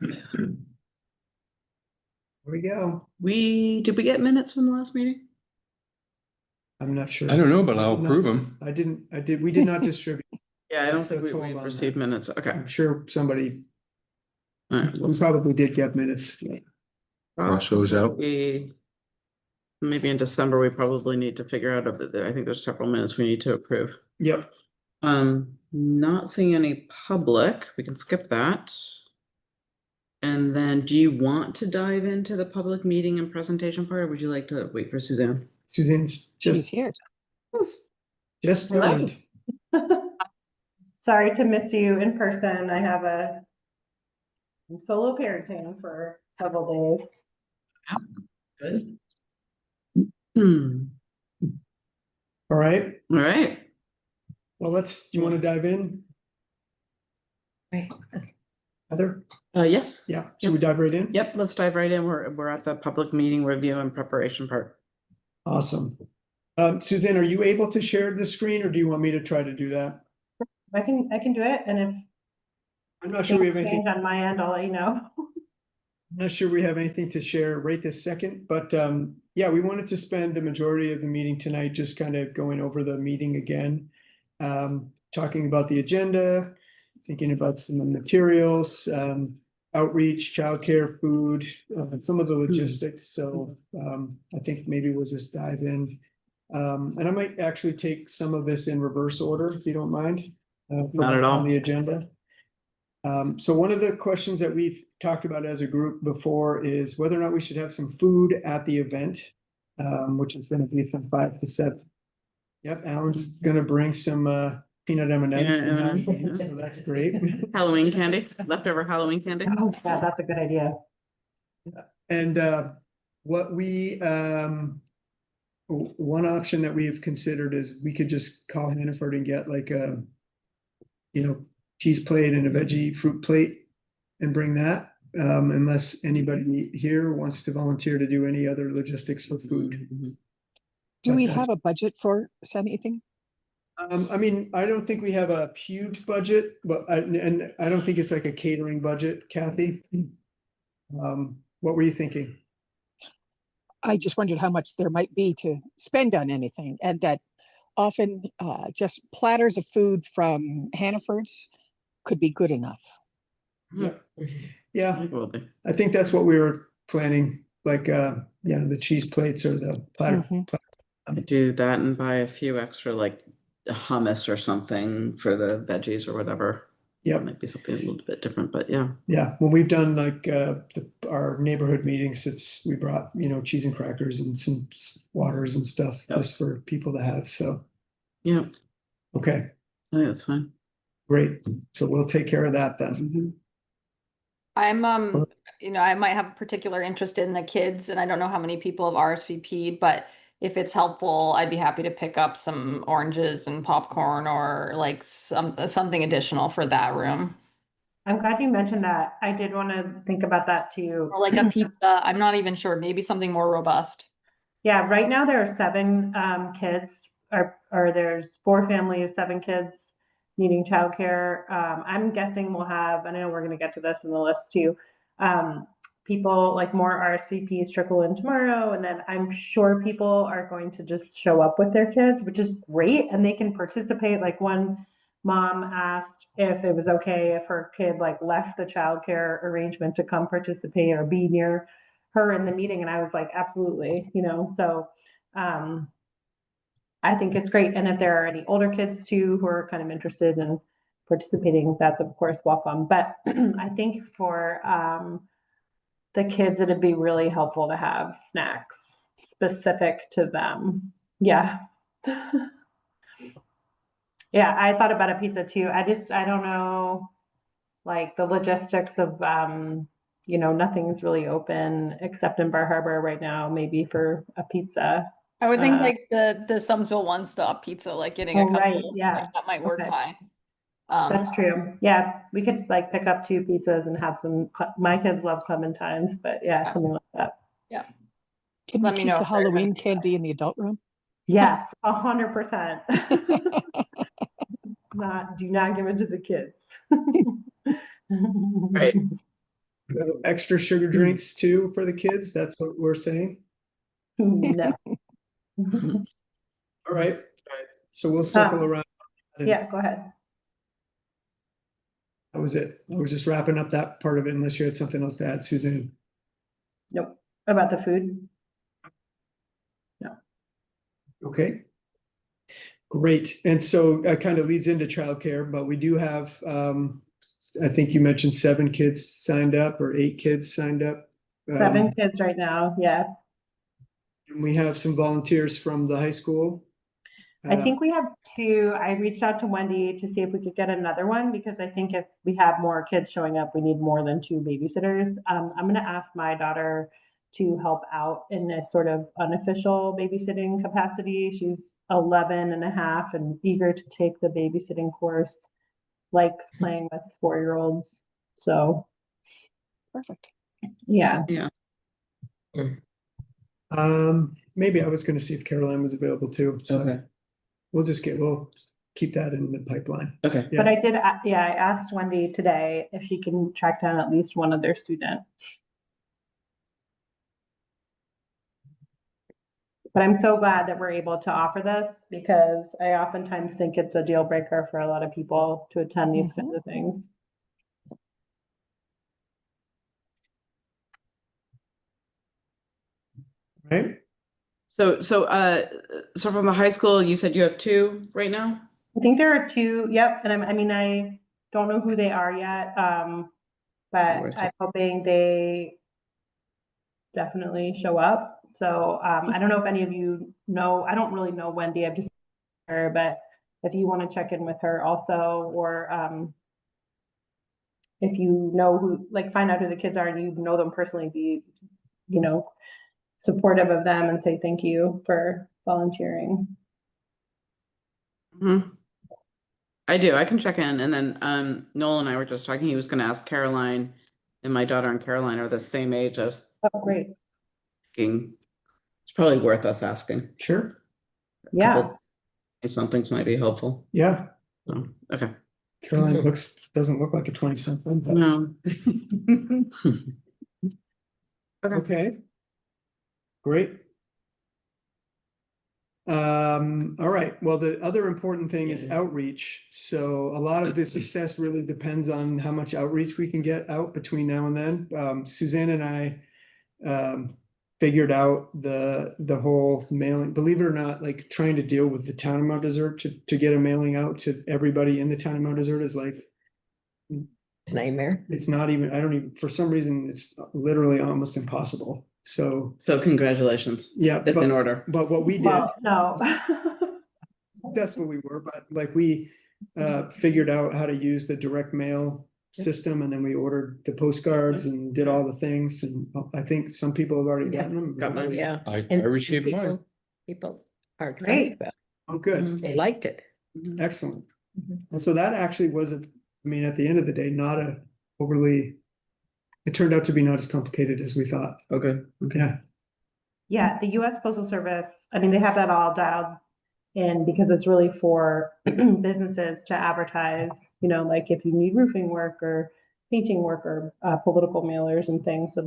There we go. Did we get minutes from the last meeting? I'm not sure. I don't know, but I'll approve them. We did not distribute. Yeah, I don't Let's think we hold on received that. minutes. Okay. I'm sure somebody, All right. we probably did get minutes. Cross those out. Maybe in December, we probably need to figure out, I think there's several minutes we need to approve. Yep. Not seeing any public, we can skip that. And then do you want to dive into the public meeting and presentation part, or would you like to wait for Suzanne? Suzanne's She's here. just Hello. joined. Sorry to miss you in person. I'm solo parenting for several days. Good. All right. All right. Well, do you want to dive in? Heather? Yes. Yeah. Should we dive right in? Yep, let's dive right in. We're at the public meeting review and preparation part. Awesome. Suzanne, are you able to share the screen, or do you want me to try to do that? I can do it, and if I'm not sure we have things anything. change on my end, I'll let you know. I'm not sure we have anything to share right this second, but yeah, we wanted to spend the majority of the meeting tonight just kind of going over the meeting again, talking about the agenda, thinking about some of the materials, outreach, childcare, food, some of the logistics. So I think maybe we'll just dive in. And I might actually take some of this in reverse order, if you don't mind. Not at all. On the agenda. So one of the questions that we've talked about as a group before is whether or not we should have some food at the event, which is going to be from 5 to 7. Yep, Alan's going to bring some peanut M&Ms, Yeah, so that's great. Halloween candy, leftover Halloween candy. Oh, yeah, that's a good idea. And what we one option that we've considered is we could just call Hannaford and get like a, cheese plate and a veggie fruit plate and bring that, unless anybody here wants to volunteer to do any other logistics for food. Do we have a budget for anything? I mean, I don't think we have a huge budget, but I don't think it's like a catering budget, Kathy. What were you thinking? I just wondered how much there might be to spend on anything, and that often just platters of food from Hannaford's could be good enough. Yeah, I think that's what we were planning, like the cheese plates or the platter. Do that and buy a few extra like hummus or something for the veggies or whatever. Yeah, might be something a little bit different, but yeah. Yeah, when we've done like our neighborhood meetings, we brought cheese and crackers and some waters and stuff just for people to have. So yeah, okay, I think that's fine. Great. So we'll take care of that then. I'm I might have a particular interest in the kids, and I don't know how many people have RSVP'd, but if it's helpful, I'd be happy to pick up some oranges and popcorn or like something additional for that room. I'm glad you mentioned that. I did want to think about that too. Or like a pizza. I'm not even sure. Maybe something more robust. Yeah, right now there are 7 kids, or there's 4 families, 7 kids needing childcare. I'm guessing we'll have, and I know we're going to get to this in the list too, people like more RSVPs trickle in tomorrow, and then I'm sure people are going to just show up with their kids, which is great, and they can participate. Like one mom asked if it was okay if her kid like left the childcare arrangement to come participate or be near her in the meeting, and I was like, absolutely, so I think it's great. And if there are any older kids too who are kind of interested in participating, that's of course welcome. But I think for the kids, it'd be really helpful to have snacks specific to them. Yeah. Yeah, I thought about a pizza too. I don't know, like the logistics of, nothing's really open except in Bar Harbor right now, maybe for a pizza. I would think like the Sumsville One Stop Pizza, like getting a couple, right, yeah, like, that might work fine. That's true. Yeah, we could like pick up 2 pizzas and have some. My kids love clementines, but yeah, something like that. Yeah. Can we keep the Halloween candy in the adult room? Yes, 100%. Do not give it to the kids. Right. extra sugar drinks too for the kids? That's what we're saying? No. All right, so we'll circle around. Yeah, go ahead. That was it. I was just wrapping up that part of it unless you had something else to add, Suzanne. Nope. About the food? Okay. Great. And so that kind of leads into childcare, but we do have, I think you mentioned 7 kids signed up or 8 kids signed up. 7 kids right now, yeah. And we have some volunteers from the high school. I think we have 2. I reached out to Wendy to see if we could get another one because I think if we have more kids showing up, we need more than 2 babysitters. I'm going to ask my daughter to help out in a sort of unofficial babysitting capacity. She's 11 and a half and eager to take the babysitting course, likes playing with 4-year-olds. So, Perfect. yeah. Maybe I was going to see if Caroline was available too. So Okay. we'll keep that in the pipeline. Okay. Yeah. But I did, I asked Wendy today if she can track down at least one of their students. But I'm so glad that we're able to offer this because I oftentimes think it's a deal breaker for a lot of people to attend these kinds of things. Right? So from the high school, you said you have 2 right now? I think there are 2, yep, and I don't know who they are yet, but I'm hoping they definitely show up. So I don't know if any of you know, I don't really know Wendy, I've just met her, but if you want to check in with her also, or if you know who, like find out who the kids are and you know them personally, be, supportive of them and say thank you for volunteering. I do. I can check in. And then Noel and I were just talking. He was going to ask Caroline, and my daughter and Caroline are the same age. I was Oh, great. thinking it's probably worth us asking. Sure. Yeah. Some things might be helpful. Yeah. So, okay. Caroline doesn't look like a 20-something. But... No. Okay. Great. All right. Well, the other important thing is outreach. So a lot of the success really depends on how much outreach we can get out between now and then. Suzanne and I figured out the whole mailing, believe it or not, like trying to deal with the town of Mount Desert to get a mailing out to everybody in the town of Mount Desert is like a nightmare. It's not even, for some reason, it's literally almost impossible. So congratulations. Yeah, It's in order. But what we did, Well, no. that's what we were, but like we figured out how to use the direct mail system, and then we ordered the postcards and did all the things, and I think some people have already gotten them. Got mine. Yeah. I And received people- mine. People are excited Great. about it. Oh, good, They liked it. excellent. Mhm. And so that actually was, at the end of the day, not a overly, it turned out to be not as complicated as we thought. Okay. Yeah. Yeah, the US Postal Service, they have that all dialed in because it's really for businesses to advertise, like if you need roofing work or painting work or political mailers and things. So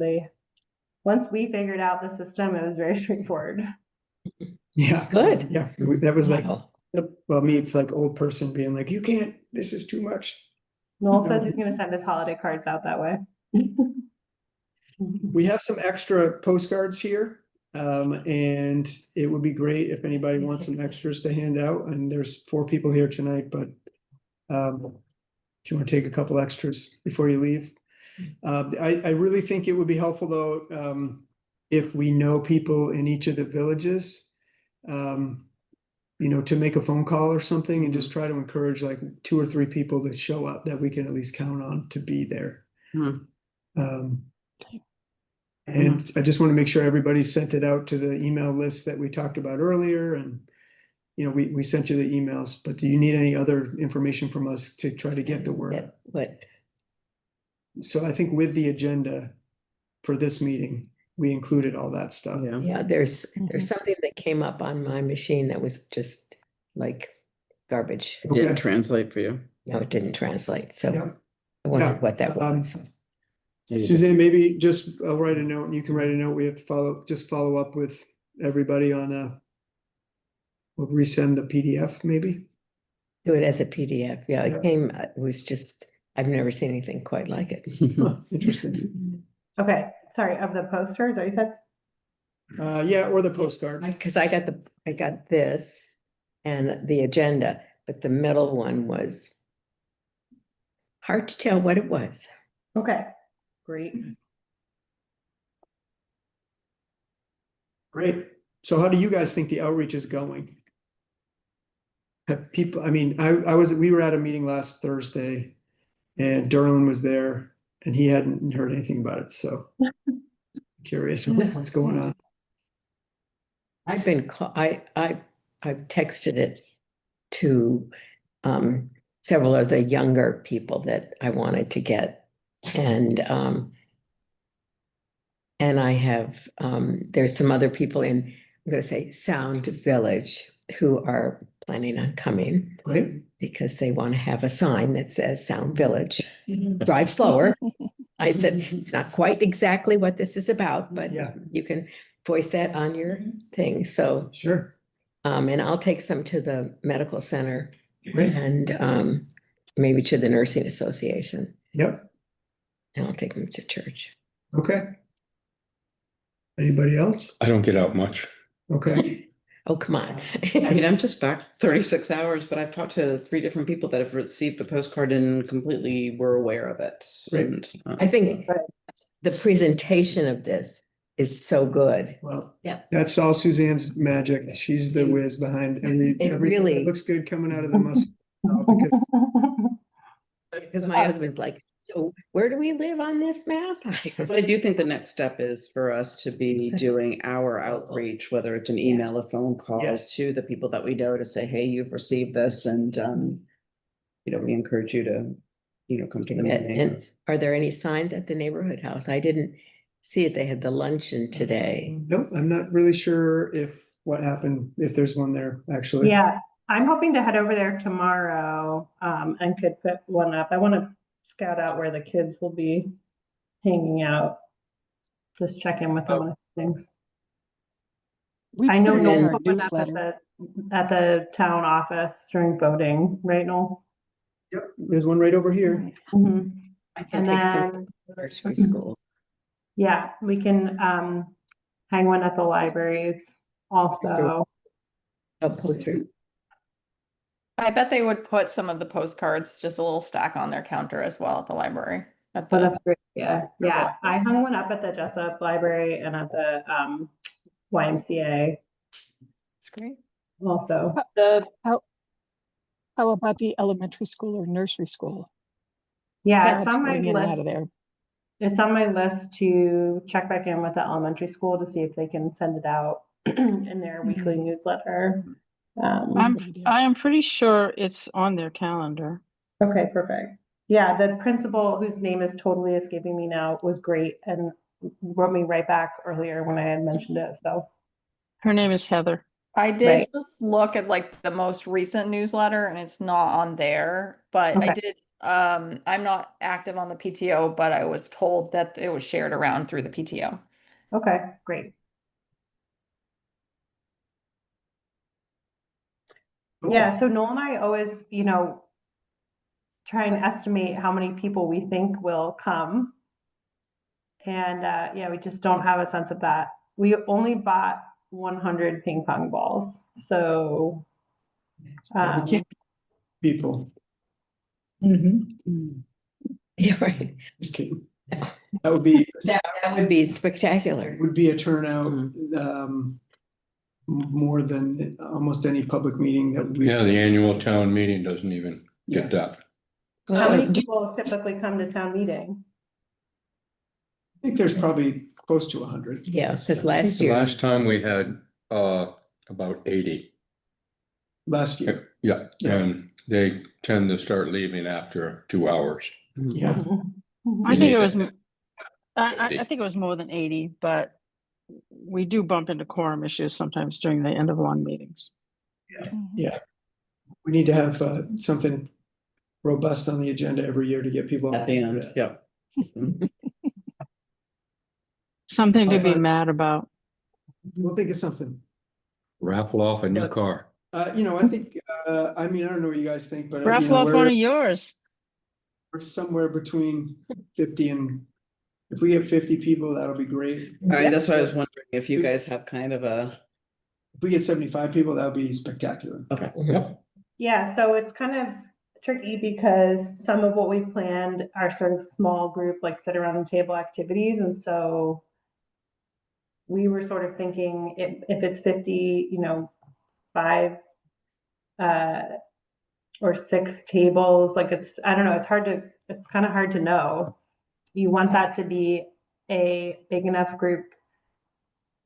once we figured out the system, it was very straightforward. Yeah. Good. Yeah. That was like, Wow. well, me, it's like old person being like, you can't, this is too much. Noel says he's going to send his holiday cards out that way. We have some extra postcards here. And it would be great if anybody wants some extras to hand out, and there's 4 people here tonight, but if you want to take a couple extras before you leave. I really think it would be helpful though, if we know people in each of the villages, to make a phone call or something and just try to encourage like 2 or 3 people to show up that we can at least count on to be there. And I just want to make sure everybody sent it out to the email list that we talked about earlier. And, we sent you the emails, but do you need any other information from us to try to get the word out? What? So I think with the agenda for this meeting, we included all that stuff. Yeah, there's something that came up on my machine that was just like garbage. It didn't translate for you. No, it didn't translate. So Yeah. I wondered what that was. Suzanne, maybe just, I'll write a note and you can write a note. We have to follow up with everybody on we'll resend the PDF maybe. Do it as a PDF. Yeah, Yeah. it was just, I've never seen anything quite like it. Huh, interesting. Okay, sorry, of the posters, that you said? Yeah, or the postcard. Because I got this and the agenda, but the middle one was hard to tell what it was. Okay, great. Great. So how do you guys think the outreach is going? Have people, I mean, we were at a meeting last Thursday and Derlin was there and he hadn't heard anything about it, so curious what's going on. I've been, I've texted it to several of the younger people that I wanted to get. And I have, there's some other people in, I'm going to say Sound Village who are planning on coming Right? because they want to have a sign that says Sound Village, drive slower. I said, it's not quite exactly what this is about, but Yeah. you can voice that on your thing. So, Sure. and I'll take some to the medical center Great. and maybe to the nursing association, Yep. and I'll take them to church. Okay. Anybody else? I don't get out much. Okay. Oh, come on. I mean, I'm just back 36 hours, but I've talked to 3 different people that have received the postcard and completely were aware of it. Right. And, I think the presentation of this is so good. Well, Yeah. that's all Suzanne's magic. She's the whiz behind everything really- that looks good coming out of the muscle. Because Because my husband's like, so where do we live on this map? but I do think the next step is for us to be doing our outreach, whether it's an email or phone call Yes. to the people that we know to say, hey, you've received this. And, we encourage you to, come to the meeting. And are there any signs at the neighborhood house? I didn't see it. They had the luncheon today. Nope, I'm not really sure what happened, if there's one there, actually. Yeah, I'm hoping to head over there tomorrow, and could put one up. I want to scout out where the kids will be hanging out. Just check in with them on things. We I know put it in Noel our put one up newsletter. at the town office during voting, right, Noel? Yep, there's one right over here. Mhm. I can And take some then, to nursery school. yeah, we can hang one at the libraries also. Oh, poster. I bet they would put some of the postcards, just a little stack on their counter as well at the library. At But the, that's great. Yeah, yeah. I hung one up at the Jessup Library and at the YMCA it's great. also. The How about the elementary school or nursery school? Yeah, it's Parents on my going in and out of list. there. It's on my list to check back in with the elementary school to see if they can send it out in their weekly newsletter. I am pretty sure it's on their calendar. Okay, perfect. Yeah, the principal, whose name is totally escaping me now, was great and wrote me right back earlier when I had mentioned it. So Her name is Heather. I did Right. just look at like the most recent newsletter and it's not on there, but I Okay. did I'm not active on the PTO, but I was told that it was shared around through the PTO. okay, great. Yeah, so Noel and I always, try and estimate how many people we think will come. And yeah, we just don't have a sense of that. We only bought 100 ping pong balls. So Yeah, we can't people. Yeah, right. Just kidding. That would be That would be spectacular. would be a turnout more than almost any public meeting that we. Yeah, the annual town meeting doesn't even get that. how many Do- people typically come to town meeting? I think there's probably close to 100. Yeah, because last The year, last time we had about 80. Last year. Yeah, Yeah. and they tend to start leaving after 2 hours. Yeah. Mhm. I think it was, need I 50. think it was more than 80, but we do bump into quorum issues sometimes during the end of long meetings. Yeah. We need to have something robust on the agenda every year to get people. At the end, yeah. Something to be Fine. mad about. We'll think of something. Raffle off a new But- car. I think, I mean, I don't know what you guys think, but Raffle off one of yours. we're somewhere between 50 and, if we have 50 people, that'll be great. All right, that's what I was So- wondering, if you guys have kind of a, If we get 75 people, that'll be spectacular. okay. Yep. Yeah, so it's kind of tricky because some of what we planned are sort of small group, like sit around the table activities. And so we were sort of thinking if it's 50, 5 or 6 tables, like I don't know, it's kind of hard to know. You want that to be a big enough group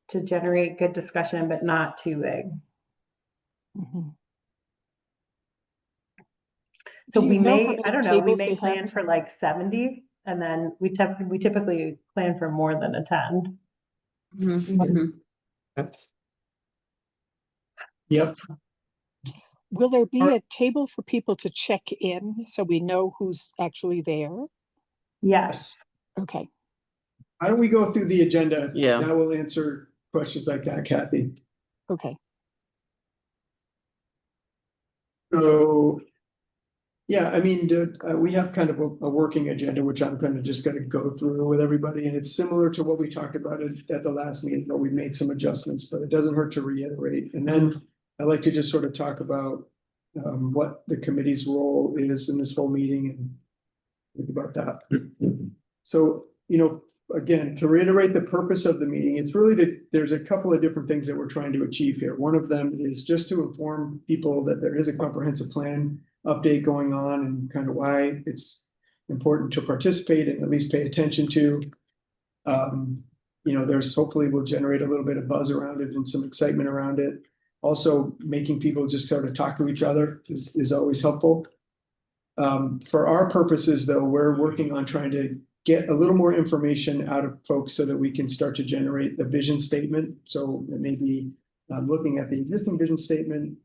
to generate good discussion, but not too big. Mhm. So Do you we know how may, many I don't know, we tables may they plan have? for like 70, and then we typically plan for more than a 10. Mhm. Yep. Will there be a table for people to check in so we know who's actually there? Yes. Okay, Why don't we go through the agenda? Yeah. That will answer questions like that, Kathy. okay. So, yeah, I mean, we have kind of a working agenda, which I'm kind of just gonna go through with everybody, and it's similar to what we talked about at the last meeting, but we made some adjustments, but it doesn't hurt to reiterate. And then I'd like to just sort of talk about what the committee's role is in this whole meeting and think about that. So, again, to reiterate the purpose of the meeting, it's really that there's a couple of different things that we're trying to achieve here. One of them is just to inform people that there is a comprehensive plan update going on and kind of why it's important to participate and at least pay attention to. There's hopefully will generate a little bit of buzz around it and some excitement around it. Also, making people just sort of talk to each other is always helpful. For our purposes, though, we're working on trying to get a little more information out of folks so that we can start to generate the vision statement. So maybe looking at the existing vision statement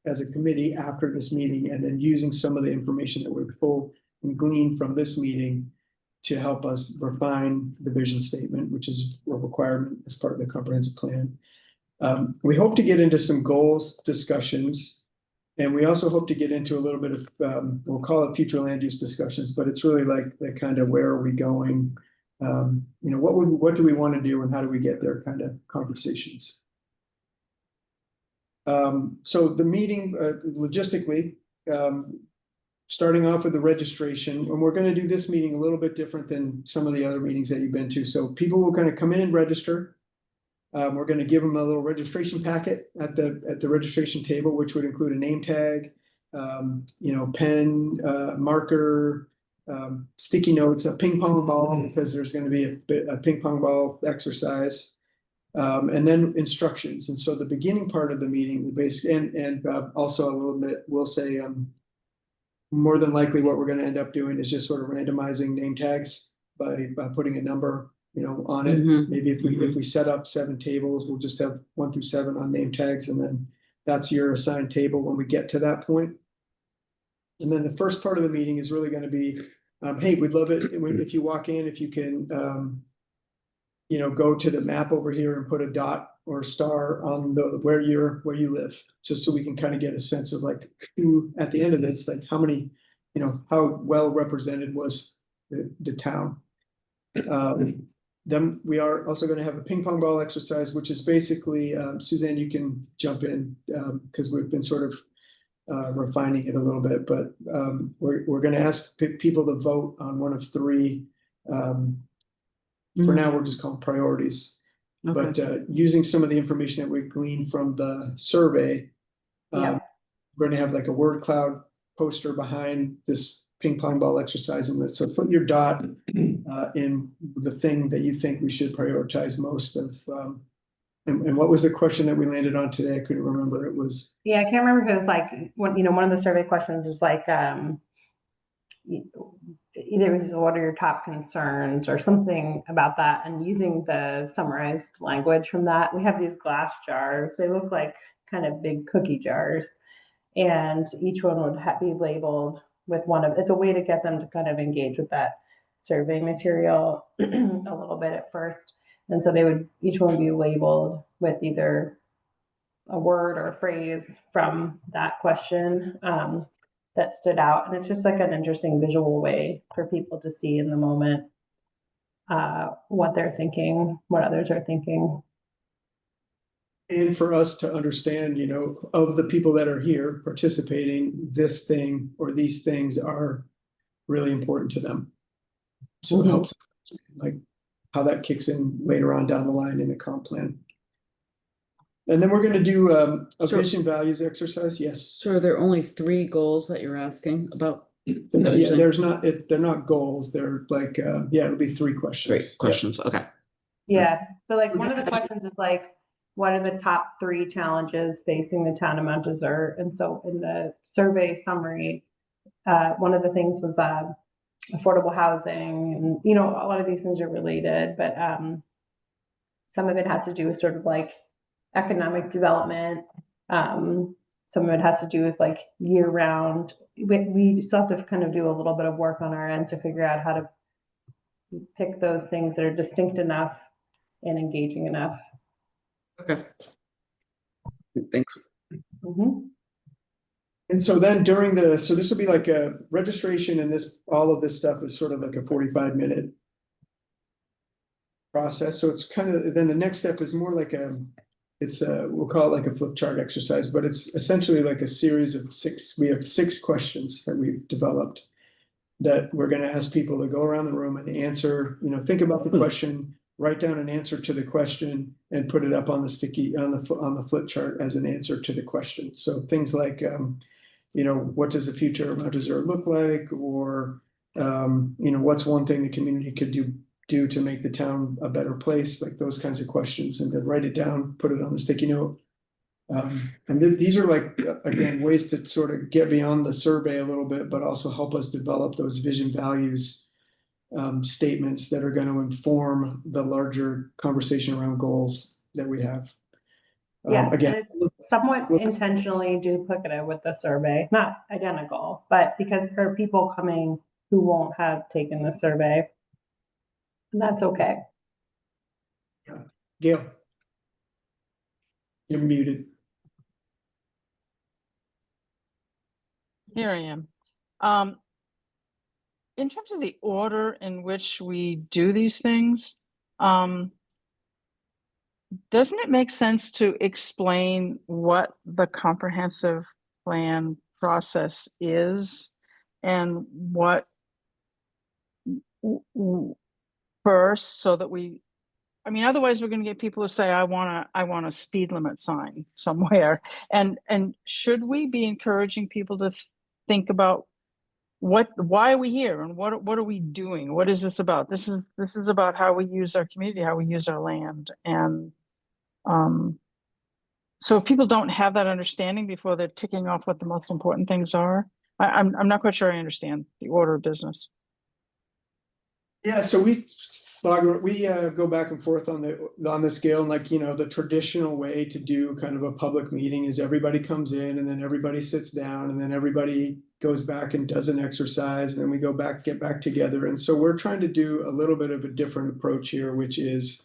as a committee after this meeting, and then using some of the information that we pull and glean from this meeting to help us refine the vision statement, which is a requirement as part of the comprehensive plan. We hope to get into some goals discussions. And we also hope to get into a little bit of, we'll call it future land use discussions, but it's really like the kind of where are we going? What do we want to do and how do we get there kind of conversations. So the meeting logistically, starting off with the registration, and we're going to do this meeting a little bit different than some of the other meetings that you've been to. So people will kind of come in and register. We're going to give them a little registration packet at the registration table, which would include a name tag, pen, marker, sticky notes, a ping pong ball, because there's going to be a ping pong ball exercise, and then instructions. And so the beginning part of the meeting, basically, and also a little bit, we'll say, more than likely what we're going to end up doing is just sort of randomizing name tags by putting a number on it. Maybe if we set up 7 tables, we'll just have 1 through 7 on name tags, and then that's your assigned table when we get to that point. And then the first part of the meeting is really going to be, hey, we'd love it if you walk in, if you can, go to the map over here and put a dot or a star on where you live, just so we can kind of get a sense of like who at the end of this, like how many, how well represented was the town. Then we are also going to have a ping pong ball exercise, which is basically, Suzanne, you can jump in because we've been sort of refining it a little bit, but we're going to ask people to vote on one of 3. For now, we're just calling priorities. Okay. But using some of the information that we gleaned from the survey, Yeah. we're going to have like a word cloud poster behind this ping pong ball exercise. And so put your dot in the thing that you think we should prioritize most of. And what was the question that we landed on today? I couldn't remember. It was. Yeah, I can't remember if it was like, one of the survey questions is like, either was what are your top concerns or something about that, and using the summarized language from that. We have these glass jars. They look like kind of big cookie jars, and each one would be labeled with it's a way to get them to kind of engage with that survey material a little bit at first. And so they would, each one would be labeled with either a word or a phrase from that question that stood out. And it's just like an interesting visual way for people to see in the moment what they're thinking, what others are thinking. And for us to understand, you know, of the people that are here participating, this thing or these things are really important to them. So it helps, like, how that kicks in later on down the line in the comp plan. And then we're gonna do a Sure. vision values exercise, yes. So are there only 3 goals that you're asking about? Yeah, there's not, they're not goals, they're like, yeah, it'll be 3 questions. 3 Yeah. questions, okay. Yeah. So like one of the questions is like, what are the top 3 challenges facing the town of Mount Desert? And so in the survey summary, one of the things was affordable housing, and you know, a lot of these things are related, but some of it has to do with sort of like economic development. Some of it has to do with like year round. We still have to kind of do a little bit of work on our end to figure out how to pick those things that are distinct enough and engaging enough. Okay. Thanks. Mm-hmm. And so then during the, so this will be like a registration, and this, all of this stuff is sort of like a 45-minute process. So it's kind of, then the next step is more like we'll call it like a flip chart exercise, but it's essentially like a series of 6, we have 6 questions that we've developed that we're going to ask people to go around the room and answer, you know, think about the question, write down an answer to the question, and put it up on the sticky, on the flip chart as an answer to the question. So things like, you know, what does the future of Mount Desert look like? Or, you know, what's one thing the community could do to make the town a better place? Like those kinds of questions, and then write it down, put it on the sticky note. And these are like, again, ways to sort of get beyond the survey a little bit, but also help us develop those vision values statements that are going to inform the larger conversation around goals that we have. Yeah, again, and it's somewhat intentionally duplicative with the survey, not identical, but because there are people coming who won't have taken the survey, and that's okay. Gail, you're muted. Here I am. In terms of the order in which we do these things, doesn't it make sense to explain what the comprehensive plan process is and what first, so that I mean, otherwise we're going to get people who say, I want a speed limit sign somewhere. And should we be encouraging people to think about why are we here, and what are we doing? What is this about? This is about how we use our community, how we use our land. And so if people don't have that understanding before they're ticking off what the most important things are, I'm not quite sure I understand the order of business. Yeah, so we go back and forth on the scale, and like, you know, the traditional way to do kind of a public meeting is everybody comes in, and then everybody sits down, and then everybody goes back and does an exercise, and then we get back together. And so we're trying to do a little bit of a different approach here, which is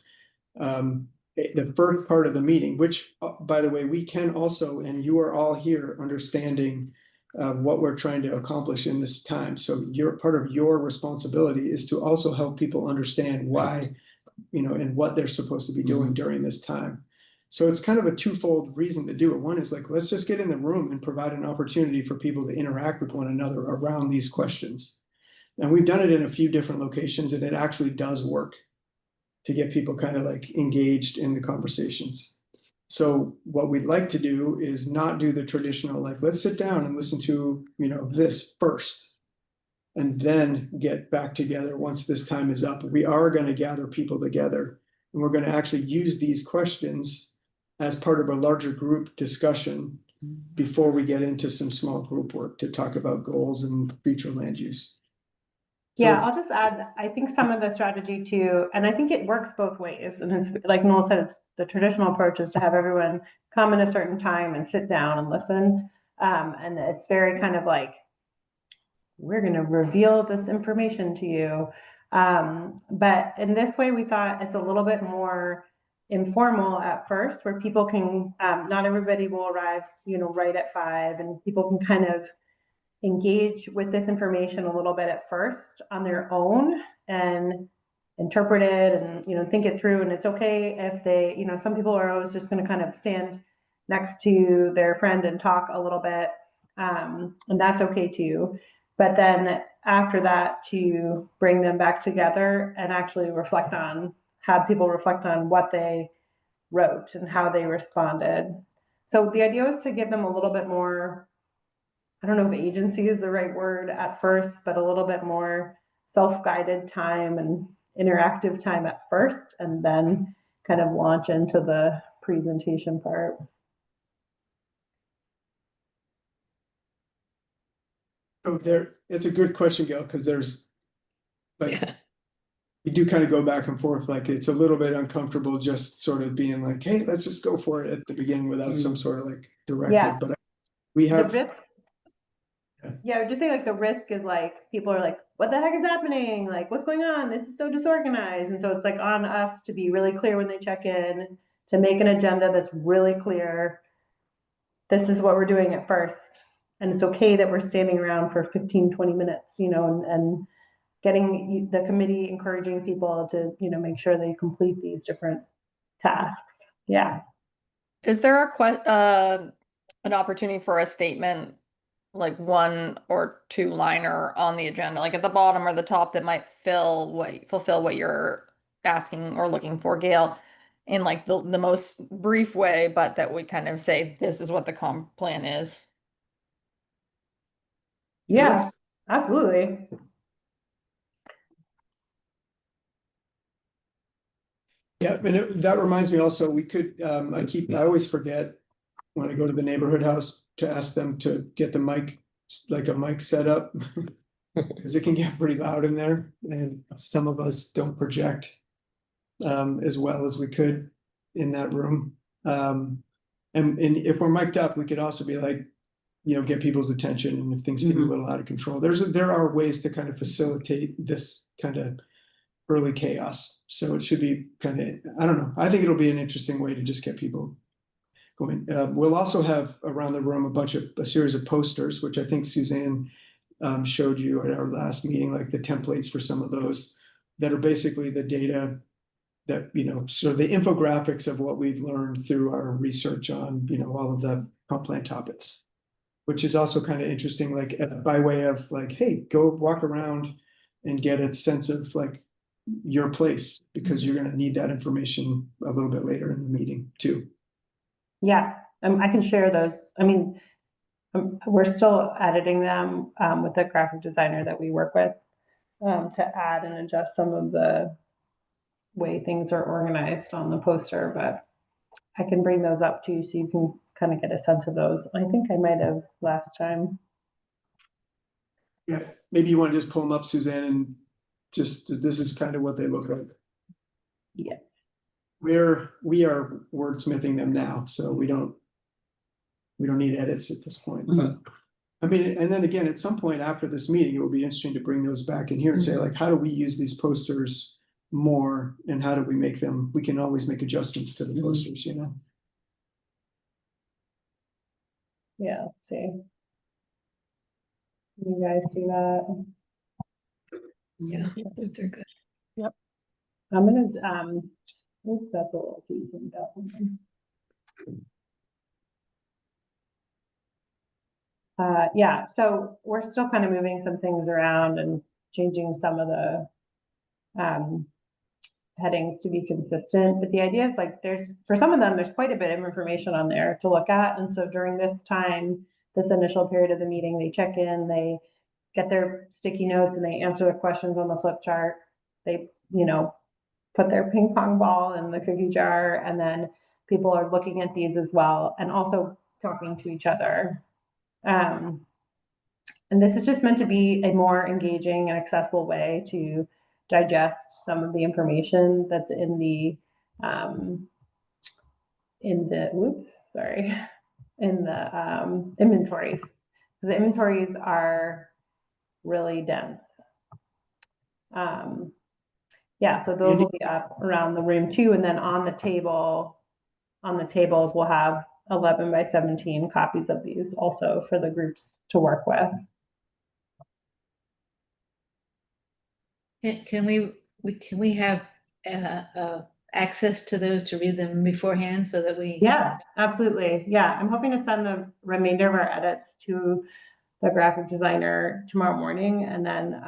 the first part of the meeting, which, by the way, we can also, and you are all here understanding what we're trying to accomplish in this time. So part of your responsibility is to also help people understand why, you know, and what they're supposed to be doing during this time. So it's kind of a twofold reason to do it. One is like, let's just get in the room and provide an opportunity for people to interact with one another around these questions. And we've done it in a few different locations, and it actually does work to get people kind of like engaged in the conversations. So what we'd like to do is not do the traditional, like, let's sit down and listen to, you know, this first, and then get back together once this time is up. We are going to gather people together, and we're going to actually use these questions as part of a larger group discussion before we get into some small group work to talk about goals and future land use. So yeah, I'll just add, I think some of the strategy too, and I think it works both ways. And it's like Noel said, it's the traditional approach is to have everyone come in a certain time and sit down and listen. And it's very kind of like, we're going to reveal this information to you. But in this way, we thought it's a little bit more informal at first, where people can, not everybody will arrive, right at 5, and people can kind of engage with this information a little bit at first on their own and interpret it and think it through. And it's okay if they, some people are always just going to kind of stand next to their friend and talk a little bit, and that's okay too. But then after that, to bring them back together and actually have people reflect on what they wrote and how they responded. So the idea was to give them a little bit more, I don't know if agency is the right word at first, but a little bit more self-guided time and interactive time at first, and then kind of launch into the presentation part. So it's a good question, Gail, because there's like, Yeah. you do kind of go back and forth, like it's a little bit uncomfortable just sort of being like, hey, let's just go for it at the beginning without some sort of like directive. Yeah. But we have the risk. Yeah, I would just say like the risk is like people are like, what the heck is happening? Like, what's going on? This is so disorganized. And so it's like on us to be really clear when they check in, to make an agenda that's really clear. This is what we're doing at first. And it's okay that we're standing around for 15, 20 minutes, and getting the committee encouraging people to, make sure they complete these different tasks. Yeah. Is there an opportunity for a statement, like 1 or 2 liner on the agenda, like at the bottom or the top, that might fulfill what you're asking or looking for, Gail, in like the most brief way, but that we kind of say, this is what the comp plan is? Yeah, absolutely. Yeah, and that reminds me also, we could, I always forget when I go to the neighborhood house to ask them to get the mic, like a mic set up. Because it can get pretty loud in there, and some of us don't project as well as we could in that room. And if we're mic'd up, we could also be like, get people's attention, and if things get a little out of control. There are ways to kind of facilitate this kind of early chaos. So it should be kind of, I don't know, I think it'll be an interesting way to just get people going. We'll also have around the room a series of posters, which I think Suzanne showed you at our last meeting, like the templates for some of those that are basically the data that, sort of the infographics of what we've learned through our research on, all of the comp plan topics, which is also kind of interesting, like by way of like, hey, go walk around and get a sense of like your place, because you're going to need that information a little bit later in the meeting too. Yeah, I can share those. I mean, we're still editing them with the graphic designer that we work with to add and adjust some of the way things are organized on the poster, but I can bring those up to you so you can kind of get a sense of those. I think I might have last time. Yeah, maybe you want to just pull them up, Suzanne, and just, this is kind of what they look like. Yes. We are wordsmithing them now, so we don't need edits at this point. But I mean, and then again, at some point after this meeting, it will be interesting to bring those back in here and say, like, how do we use these posters more, and how do we make them? We can always make adjustments to the posters, Yeah, let's see. You guys see that? Yeah, those are good. I'm gonna oops, that's a little too zoomed out. Yeah, so we're still kind of moving some things around and changing some of the headings to be consistent. But the idea is like for some of them, there's quite a bit of information on there to look at. And so during this time, this initial period of the meeting, they check in, they get their sticky notes, and they answer the questions on the flip chart. They, put their ping pong ball in the cookie jar, and then people are looking at these as well and also talking to each other. And this is just meant to be a more engaging and accessible way to digest some of the information that's in the inventories, because the inventories are really dense. Yeah, so those will be up around the room too, and then on the tables, we'll have 11 by 17 copies of these also for the groups to work with. Can we have access to those to read them beforehand so that we? Yeah, absolutely. Yeah, I'm hoping to send the remainder of our edits to the graphic designer tomorrow morning, and then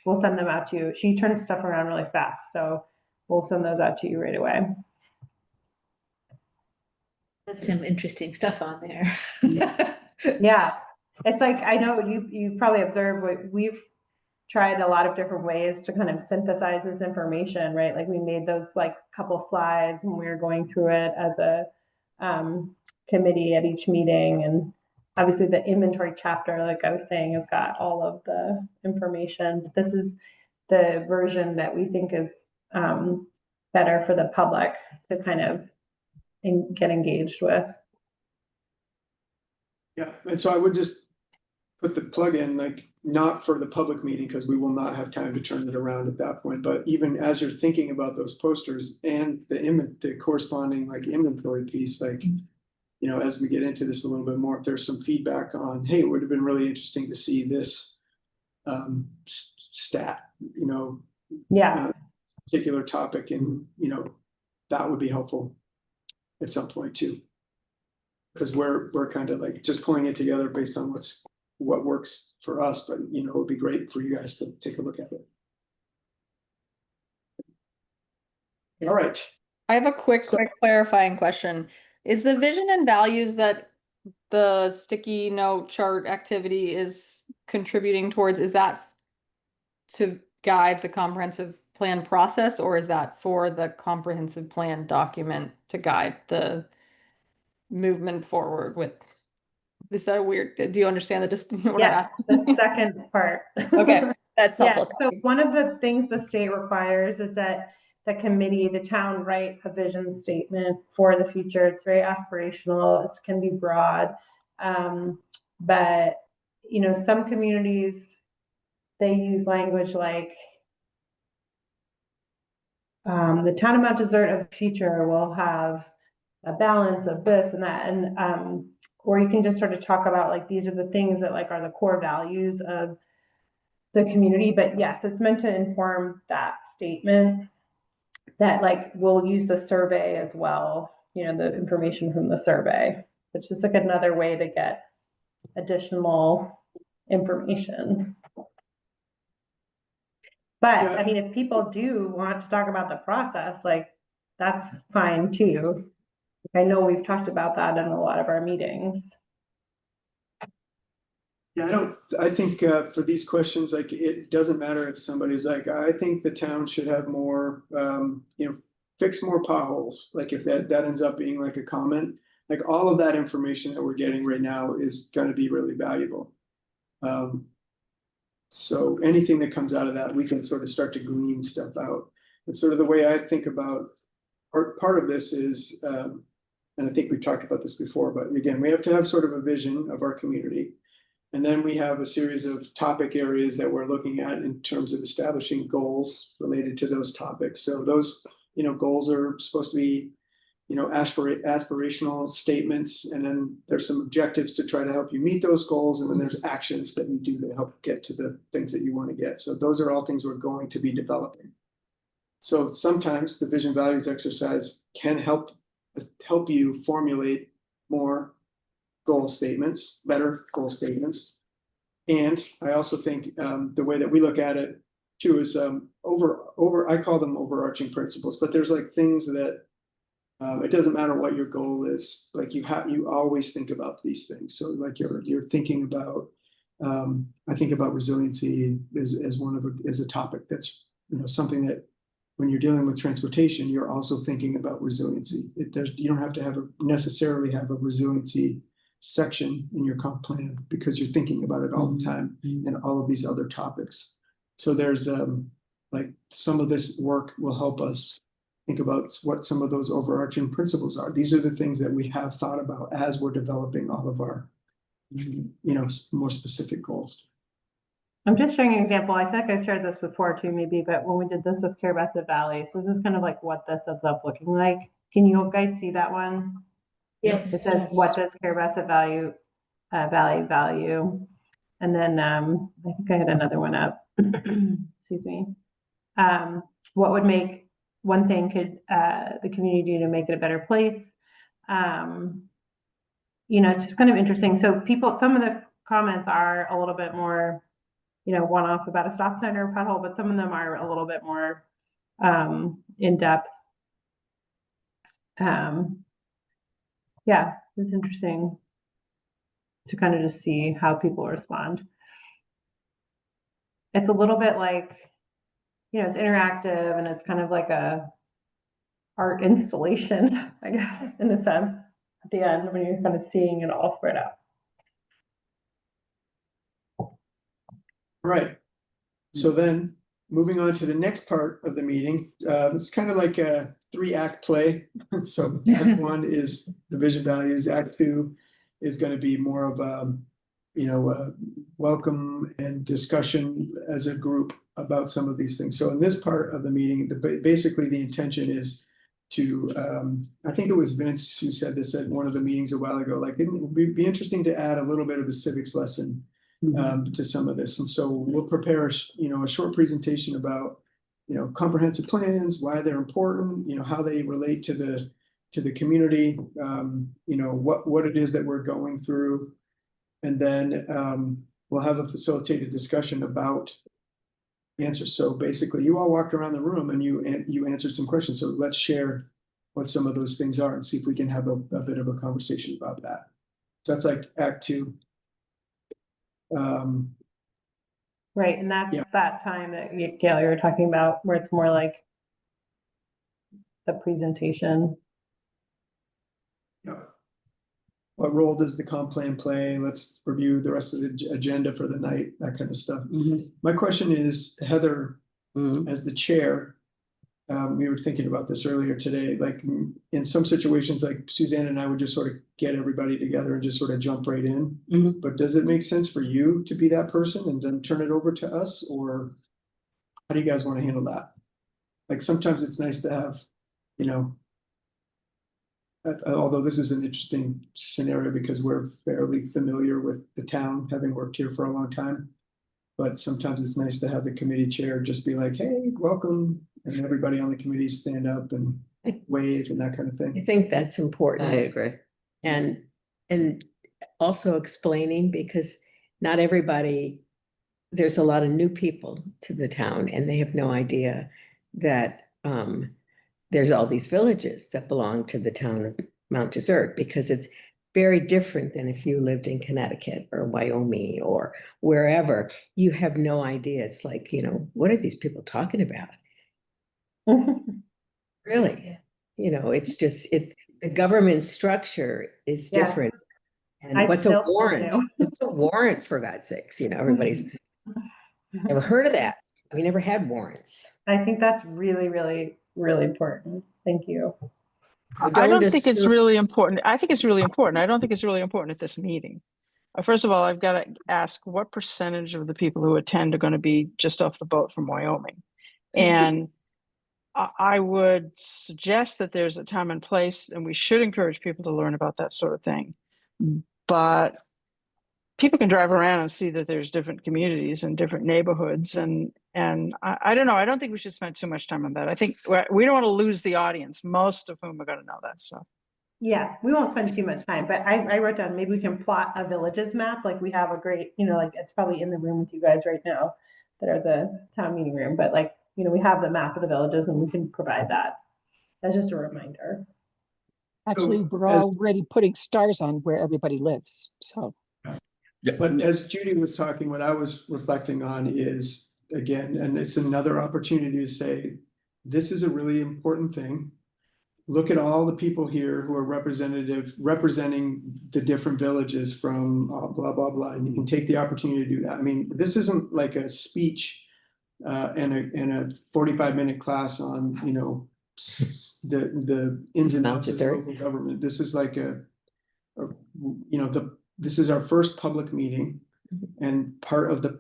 we'll send them out to you. She turns stuff around really fast, so we'll send those out to you right away. That's some interesting stuff on there. Yeah, it's like, I know you've probably observed, we've tried a lot of different ways to kind of synthesize this information, right? Like we made those like couple slides when we were going through it as a committee at each meeting. And obviously the inventory chapter, like I was saying, has got all of the information. This is the version that we think is better for the public to kind of get engaged with. Yeah, and so I would just put the plug in, like, not for the public meeting, because we will not have time to turn it around at that point, but even as you're thinking about those posters and the corresponding like inventory piece, like, you know, as we get into this a little bit more, if there's some feedback on, hey, it would have been really interesting to see this stat, you know, Yeah, particular topic, and, you know, that would be helpful at some point too. Because we're kind of like just pulling it together based on what works for us, but, you know, it would be great for you guys to take a look at it. All right. I have a quick clarifying question. Is the vision and values that the sticky note chart activity is contributing towards, is that to guide the comprehensive plan process, or is that for the comprehensive plan document to guide the movement forward with? Is that weird? Do you understand that? Just yes, the second part. Okay, that's Yeah, helpful. so one of the things the state requires is that the committee, the town, write a vision statement for the future. It's very aspirational. It can be broad, but you know, some communities, they use language like the town of Mount Desert of the future will have a balance of this and that, and or you can just sort of talk about like these are the things that like are the core values of the community. But yes, it's meant to inform that statement, that like we'll use the survey as well, you know, the information from the survey, which is like another way to get additional information. But Yeah. I mean, if people do want to talk about the process, like that's fine too. I know we've talked about that in a lot of our meetings. Yeah, I think for these questions, like, it doesn't matter if somebody's like, I think the town should have more, you know, fix more potholes. Like if that ends up being like a comment, like all of that information that we're getting right now is going to be really valuable. So anything that comes out of that, we can sort of start to glean stuff out. And sort of the way I think about part of this is, and I think we've talked about this before, but again, we have to have sort of a vision of our community. And then we have a series of topic areas that we're looking at in terms of establishing goals related to those topics. So those, you know, goals are supposed to be, you know, aspirational statements, and then there's some objectives to try to help you meet those goals, and then there's actions that you do to help get to the things that you want to get. So those are all things we're going to be developing. So sometimes the vision values exercise can help you formulate more goal statements, better goal statements. And I also think the way that we look at it too is I call them overarching principles, but there's like things that it doesn't matter what your goal is, like you always think about these things. So like you're thinking about, I think about resiliency as a topic that's, you know, something that when you're dealing with transportation, you're also thinking about resiliency. You don't have to necessarily have a resiliency section in your comp plan because you're thinking about it all the time and all of these other topics. So there's like some of this work will help us think about what some of those overarching principles are. These are the things that we have thought about as we're developing all of our, you know, more specific goals. I'm just showing an example. I feel like I've shared this before too, maybe, but when we did this with Carabassa Valley, so this is kind of like what this ends up looking like. Can you guys see that one? Yes. It says, what does Carabassa Valley value? And then I think I had another one up. Excuse me. What would make one thing could the community do to make it a better place? You know, it's just kind of interesting. So some of the comments are a little bit more, you know, one-off about a stop sign or a pothole, but some of them are a little bit more in depth. Yeah, it's interesting to kind of just see how people respond. It's a little bit like, you know, it's interactive and it's kind of like a art installation, I guess, in a sense, at the end when you're kind of seeing it all spread out. Right. So then, moving on to the next part of the meeting, it's kind of like a 3-act play. So Act 1 is the vision values. Act 2 is going to be more of a, you know, welcome and discussion as a group about some of these things. So in this part of the meeting, basically the intention is to, I think it was Vince who said this at one of the meetings a while ago, like it would be interesting to add a little bit of a civics lesson to some of this. And so we'll prepare, you know, a short presentation about, you know, comprehensive plans, why they're important, you know, how they relate to the community, you know, what it is that we're going through. And then we'll have a facilitated discussion about answers. So basically you all walked around the room and you answered some questions. So let's share what some of those things are and see if we can have a bit of a conversation about that. So that's like Act 2. Right, and that's that time that Gail, you were talking about where it's more like the presentation. Yeah. What role does the comp plan play? Let's review the rest of the agenda for the night, that kind of stuff. My question is, Heather, as the chair, we were thinking about this earlier today, like in some situations, like Suzanne and I would just sort of get everybody together and just sort of jump right in. But does it make sense for you to be that person and then turn it over to us? Or how do you guys want to handle that? Like sometimes it's nice to have, you know, although this is an interesting scenario because we're fairly familiar with the town, having worked here for a long time. But sometimes it's nice to have the committee chair just be like, hey, welcome. And everybody on the committee stand up and wave and that kind of thing. I think that's important. I agree. And also explaining, because not everybody, there's a lot of new people to the town and they have no idea that there's all these villages that belong to the town of Mount Desert, because it's very different than if you lived in Connecticut or Wyoming or wherever. You have no idea. It's like, you know, what are these people talking about? Really, you know, it's just, the government structure is different. And what's a warrant? What's a warrant, for God's sakes? You know, everybody's never heard of that. We never had warrants. I think that's really, really, really important. Thank you. I don't think it's really important. I think it's really important. I don't think it's really important at this meeting. First of all, I've got to ask what percentage of the people who attend are going to be just off the boat from Wyoming. And I would suggest that there's a time and place, and we should encourage people to learn about that sort of thing. But people can drive around and see that there's different communities and different neighborhoods. And I don't know. I don't think we should spend too much time on that. I think we don't want to lose the audience, most of whom are going to know that stuff. Yeah, we won't spend too much time, but I wrote down, maybe we can plot a villages map. Like we have a great, you know, like it's probably in the room with you guys right now that are the town meeting room, but like, you know, we have the map of the villages and we can provide that. That's just a reminder. Actually, we're already putting stars on where everybody lives, so. Yeah. But as Judy was talking, what I was reflecting on is, again, and it's another opportunity to say, this is a really important thing. Look at all the people here who are representing the different villages from blah, blah, blah. And you can take the opportunity to do that. I mean, this isn't like a speech and a 45-minute class on, you know, the ins and outs of local government. This is like you know, this is our first public meeting, and part of the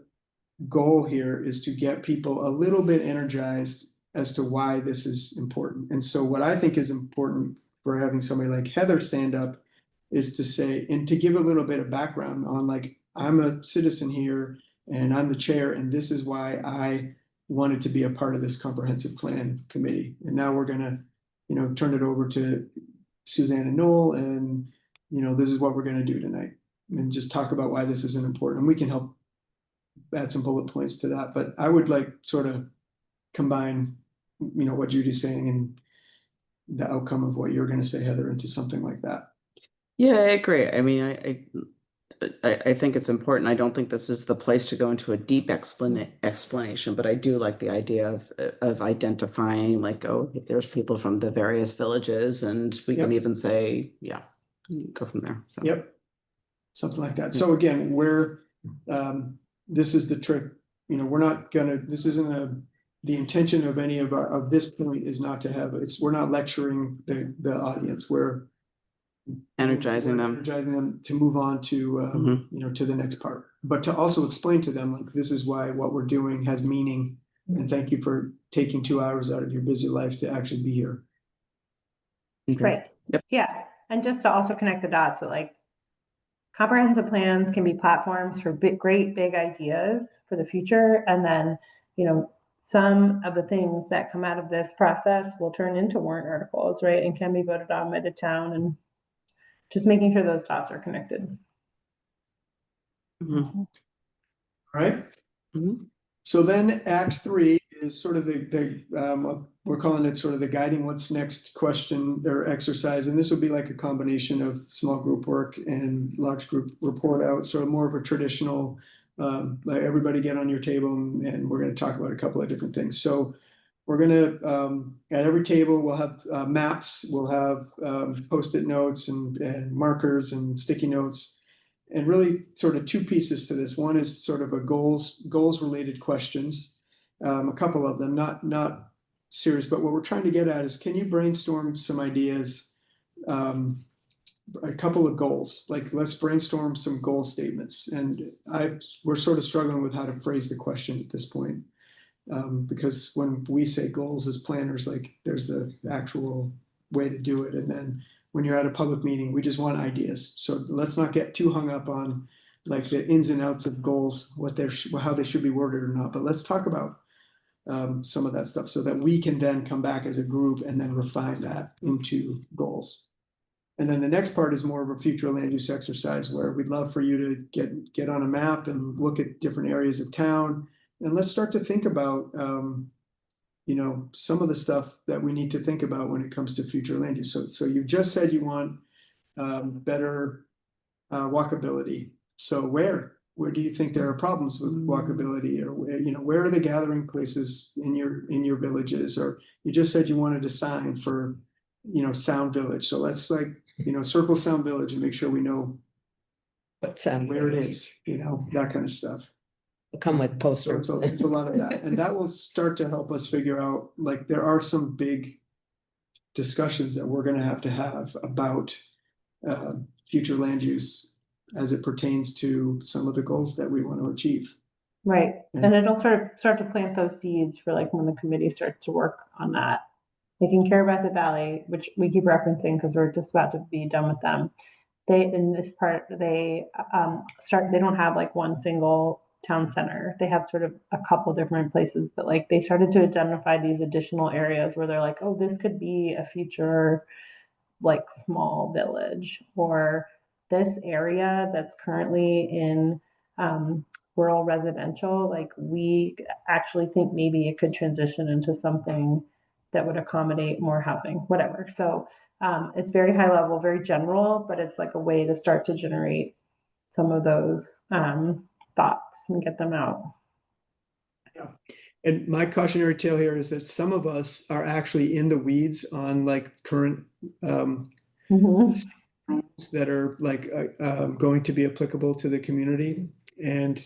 goal here is to get people a little bit energized as to why this is important. And so what I think is important for having somebody like Heather stand up is to say, and to give a little bit of background on, like, I'm a citizen here and I'm the chair, and this is why I wanted to be a part of this comprehensive plan committee. And now we're gonna, turn it over to Suzanne and Noel, and, this is what we're gonna do tonight. And just talk about why this isn't important. And we can help add some bullet points to that, but I would like sort of combine, what Judy's saying and the outcome of what you're gonna say, Heather, into something like that. Yeah, I agree. I mean, I think it's important. I don't think this is the place to go into a deep explanation, but I do like the idea of identifying, like, oh, there's people from the various villages, and we can Yep. even say, yeah, go from there. So. Yep. Something like that. So again, this is the trick, we're not gonna, this isn't the intention of any of this point is not to have, we're not lecturing the audience, we're Energizing them. Energizing them to move on to, to the next part, but to also explain to them, like, this is why what we're doing has meaning. And thank you for taking 2 hours out of your busy life to actually be here. Okay. Right. Yep. Yeah. And just to also connect the dots, so like comprehensive plans can be platforms for great big ideas for the future. And then, some of the things that come out of this process will turn into warrant articles, right? And can be voted on by the town, and just making sure those dots are connected. Mhm. All right. Mhm. So then Act 3 is sort of we're calling it sort of the guiding what's next question or exercise. And this will be like a combination of small group work and large group report out. So more of a traditional, like, everybody get on your table and we're going to talk about a couple of different things. So we're going to, at every table, we'll have maps, we'll have Post-it notes and markers and sticky notes. And really sort of two pieces to this. One is sort of a goals related questions, a couple of them, not serious, but what we're trying to get at is, can you brainstorm some ideas, a couple of goals, like, let's brainstorm some goal statements. And we're sort of struggling with how to phrase the question at this point, because when we say goals as planners, like, there's the actual way to do it, and then when you're at a public meeting, we just want ideas. So let's not get too hung up on, like, the ins and outs of goals, how they should be worded or not. But let's talk about some of that stuff so that we can then come back as a group and then refine that into goals. And then the next part is more of a future land use exercise, where we'd love for you to get on a map and look at different areas of town. And let's start to think about, some of the stuff that we need to think about when it comes to future land use. So you just said you want better walkability. So where do you think there are problems with walkability, or where are the gathering places in your villages? Or you just said you wanted a sign for, Sound Village. So let's, like, circle Sound Village and make sure we know What's where it is, that kind of stuff. Come with So posters. it's a lot of that, and that will start to help us figure out, like, there are some big discussions that we're going to have about future land use as it pertains to some of the goals that we want to achieve. Right. Yeah. And it'll sort of start to plant those seeds for, like, when the committee starts to work on that. Like in Carabasset Valley, which we keep referencing because we're just about to be done with them. In this part, they don't have, like, one single town center. They have sort of a couple different places, but, like, they started to identify these additional areas where they're like, oh, this could be a future, like, small village, or this area that's currently in rural residential, like, we actually think maybe it could transition into something that would accommodate more housing, whatever. So it's very high level, very general, but it's like a way to start to generate some of those thoughts and get them out. Yeah. And my cautionary tale here is that some of us are actually in the weeds on, like, current rules that are, like, going to be applicable to the community. And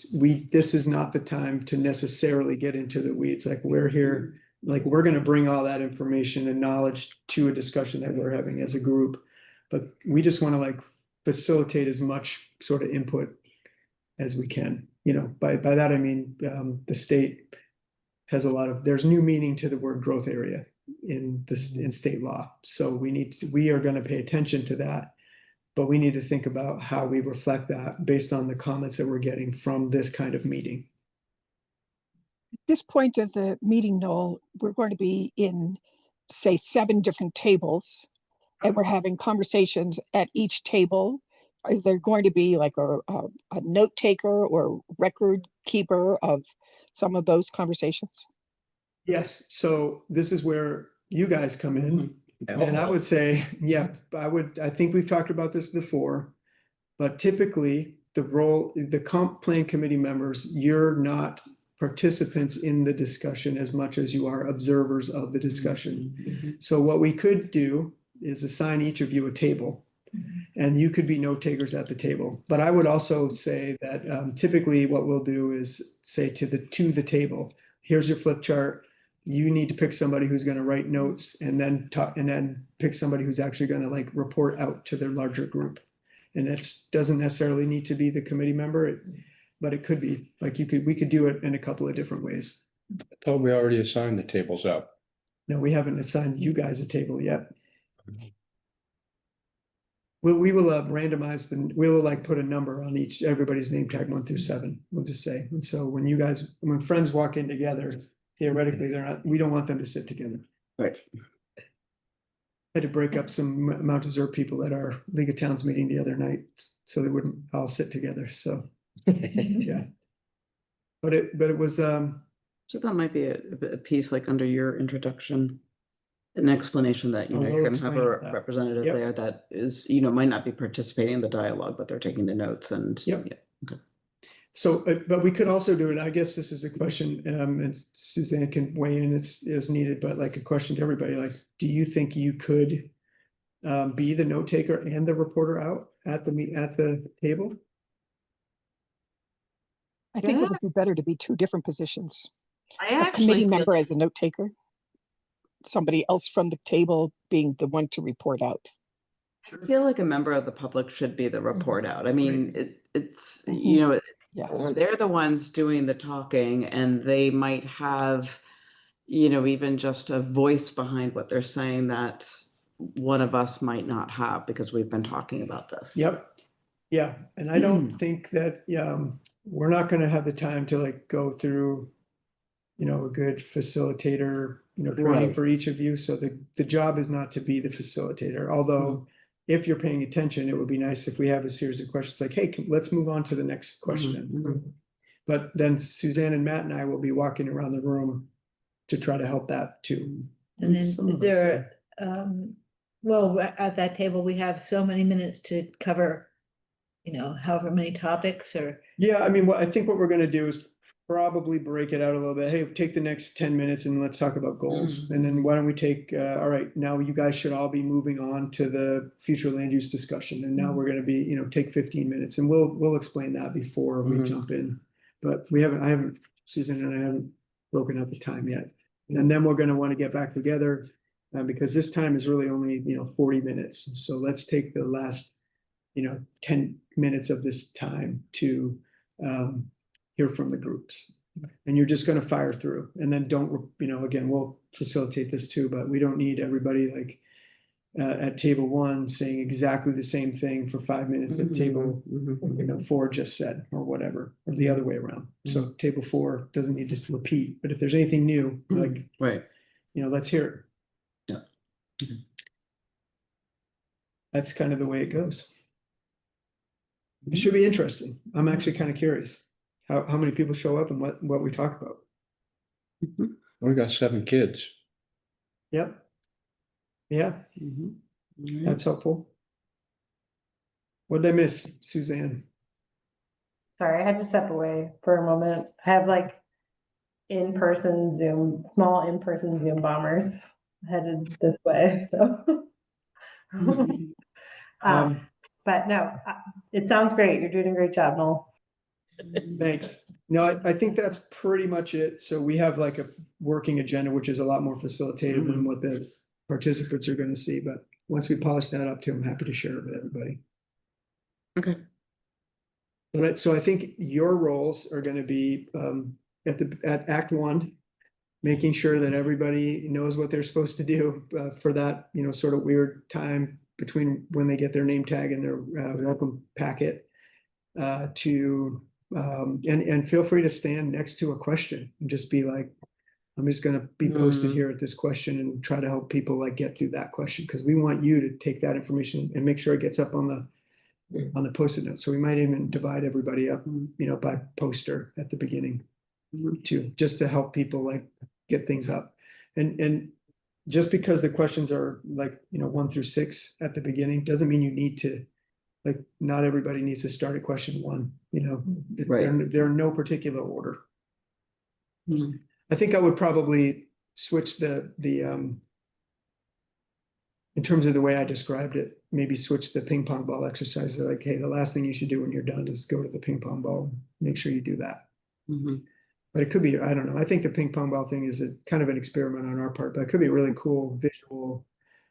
this is not the time to necessarily get into the weeds. Like, we're here, like, we're going to bring all that information and knowledge to a discussion that we're having as a group. But we just want to, like, facilitate as much sort of input as we can. you know, by that I mean, the state has a lot of, there's new meaning to the word growth area in this, in state law. So we are going to pay attention to that, but we need to think about how we reflect that based on the comments that we're getting from this kind of meeting. At this point of the meeting, Noel, we're going to be in, say, 7 different tables, and we're having conversations at each table. Is there going to be like a note taker or record keeper of some of those conversations? Yes, so this is where you guys come in. And I would say, yeah, I think we've talked about this before, but typically the comp plan committee members, you're not participants in the discussion as much as you are observers of the discussion. So what we could do is assign each of you a table, and you could be note takers at the table. But I would also say that typically what we'll do is say to the table, here's your flip chart. You need to pick somebody who's going to write notes, and then pick somebody who's actually going to like report out to their larger group. And that doesn't necessarily need to be the committee member, but it could be like we could do it in a couple of different ways. I thought we already assigned the tables out. No, we haven't assigned you guys a table yet. We will randomize we will like put a number on everybody's name tag 1 through 7. We'll just say, and so when friends walk in together, theoretically we don't want them to sit together. Right. I had to break up some Mount Desert people at our League of Towns meeting the other night, so they wouldn't all sit together. So yeah, but it was So that might be a piece like under your introduction, an explanation that, Oh, you're we'll gonna have explain a that. representative Yep. there that is, might not be participating in the dialogue, but they're taking the notes and. Yep. Yeah, okay. So, but we could also do it. I guess this is a question, and Suzanne can weigh in as needed, but like a question to everybody, like, do you think you could be the note taker and the reporter out at the table? I think Yeah. it would be better to be 2 different positions. I A actually committee feel member as a note taker, somebody else from the table being the one to report out. I feel like a member of the public should be the report out. I mean, it's, Mhm. Yes. they're the ones doing the talking, and they might have, even just a voice behind what they're saying that one of us might not have because we've been talking about this. Yep. Yeah, and I don't think that we're not going to have the time to like go through, a good facilitator, training Right. for each of you. So the job is not to be the facilitator. Although, if you're paying attention, it would be nice if we have a series of questions like, "Hey, let's move on to the next question." But then Suzanne and Matt and I will be walking around the room to try to help that too. And then Some of is us, there, well, at that table, we have so many minutes to cover, however many topics or. Yeah, I mean, I think what we're going to do is probably break it out a little bit. Hey, take the next 10 minutes and let's talk about goals. And then why don't we take, all right, now you guys should all be moving on to the future land use discussion. And now we're going to be, take 15 minutes, and we'll explain that before we jump in. But Susan and I haven't broken up the time yet. And then we're going to want to get back together because this time is really only, 40 minutes. So let's take the last, 10 minutes of this time to hear from the groups. And you're just going to fire through, and then don't, again, we'll facilitate this too, but we don't need everybody like at table 1 saying exactly the same thing for 5 minutes that table 4 just said, or whatever, or the other way around. So table 4 doesn't need to repeat, but if there's anything new, like, right. Let's hear it. Yeah. That's kind of the way it goes. It should be interesting. I'm actually kind of curious how many people show up and what we talk about. We got 7 kids. Yep. Yeah, that's helpful. What did I miss, Suzanne? Sorry, I had to step away for a moment. I have like small in-person Zoom bombers headed this way, so. But no, it sounds great. You're doing a great job, Noel. Thanks. No, I think that's pretty much it. So we have like a working agenda, which is a lot more facilitative than what the participants are going to see. But once we polish that up too, I'm happy to share it with everybody. Okay. But so I think your roles are gonna be at Act One, making sure that everybody knows what they're supposed to do for that, sort of weird time between when they get their name tag and their welcome packet. And feel free to stand next to a question and just be like, I'm just gonna be posted here at this question and try to help people like get through that question, because we want you to take that information and make sure it gets up on the post-it note. So we might even divide everybody up, by poster at the beginning too, just to help people like get things up. And just because the questions are like, 1 through 6 at the beginning, doesn't mean you need to, like, not everybody needs to start at question 1, Right. They're in no particular order. Mm. I think I would probably switch in terms of the way I described it, maybe switch the ping pong ball exercise. Like, hey, the last thing you should do when you're done is go to the ping pong ball. Make sure you do that. Mhm. But it could be, I don't know. I think the ping pong ball thing is a kind of an experiment on our part, but it could be a really cool visual.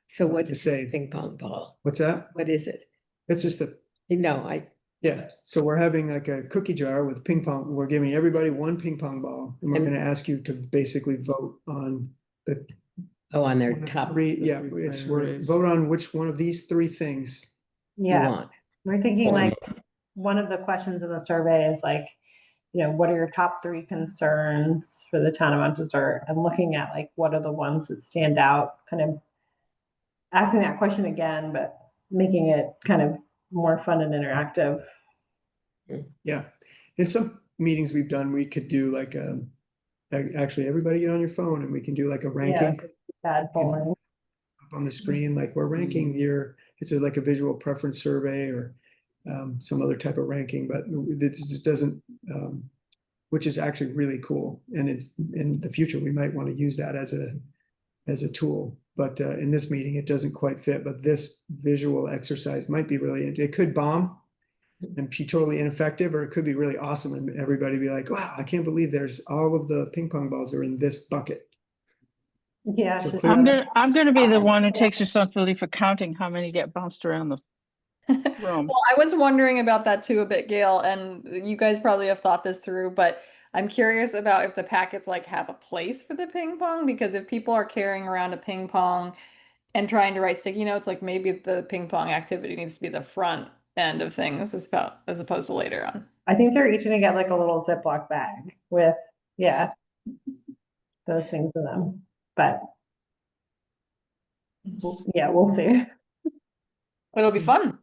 So what to is say. a ping pong ball? What's that? What is it? It's just yeah. So we're having like a cookie jar with ping pong. We're giving everybody one ping pong ball, and we're And- going to ask you to basically vote on the on their one of top three. the Yeah, three we're priorities. vote on which one of these 3 things. you Yeah, want. we're thinking like one of the questions in the survey is like, what are your top 3 concerns for the town of Mount Desert? And looking at like what are the ones that stand out, kind of asking that question again, but making it kind of more fun and interactive. Yeah. In some meetings we've done, we could do like actually everybody get on your phone and we can do like a ranking Bad polling. up on the screen. Like we're ranking it's like a visual preference survey or some other type of ranking, but this just doesn't, which is actually really cool. And it's in the future, we might want to use that as a tool. But in this meeting, it doesn't quite fit. But this visual exercise might be really, it could bomb and be totally ineffective, or it could be really awesome and everybody be like, wow, I can't believe there's all of the ping pong balls are in this bucket. Yeah. So just- I'm gonna be the one who takes responsibility for counting how many get bounced around the room. Well, I was wondering about that too a bit, Gail, and you guys probably have thought this through, but I'm curious about if the packets like have a place for the ping pong, because if people are carrying around a ping pong and trying to write sticky notes, like maybe the ping pong activity needs to be the front end of things as opposed to later on. I think they're each gonna get like a little Ziploc bag with, those things in them. But we'll see. It'll be fun.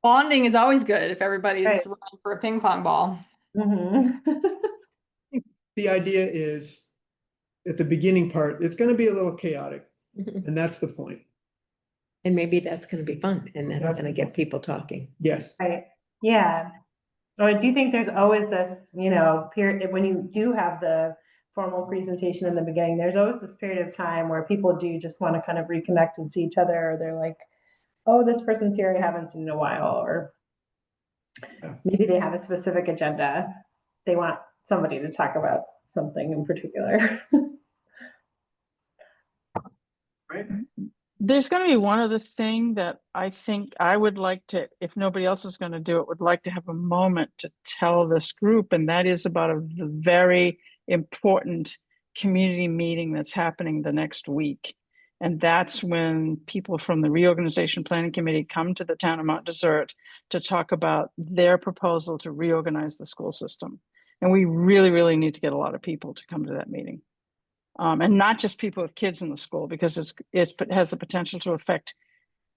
Bonding is always good if everybody's Right. running for a ping pong ball. Mhm. the idea is at the beginning part, it's going to be a little chaotic, and that's the point. And maybe that's gonna be fun and that's That's gonna the get point. people talking. Yes. Right. Yeah. So I do think there's always this, period when you do have the formal presentation in the beginning, there's always this period of time where people do just want to kind of reconnect and see each other. Or they're like, oh, this person's here I haven't seen in a while, or maybe they have a specific agenda. They want somebody to talk about something in particular. Right. There's going to be one other thing that I think I would like to, if nobody else is going to do it, would like to have a moment to tell this group, and that is about a very important community meeting that's happening the next week. And that's when people from the Reorganization Planning Committee come to the town of Mount Desert to talk about their proposal to reorganize the school system. And we really, really need to get a lot of people to come to that meeting. And not just people with kids in the school, because it has the potential to affect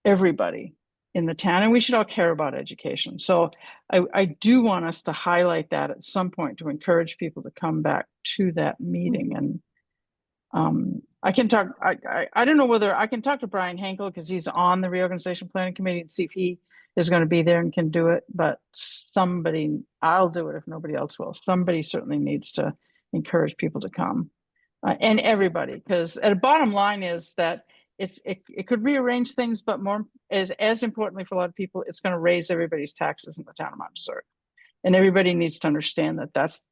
everybody in the town, and we should all care about education. So I do want us to highlight that at some point to encourage people to come back to that meeting. And I can talk, I don't know whether I can talk to Brian Henkel because he's on the Reorganization Planning Committee and see if he is going to be there and can do it. But I'll do it if nobody else will. Somebody certainly needs to encourage people to come. And everybody, because at the bottom line is that it could rearrange things, but more as importantly for a lot of people, it's going to raise everybody's taxes in the town of Mount Desert, and everybody needs to understand that that's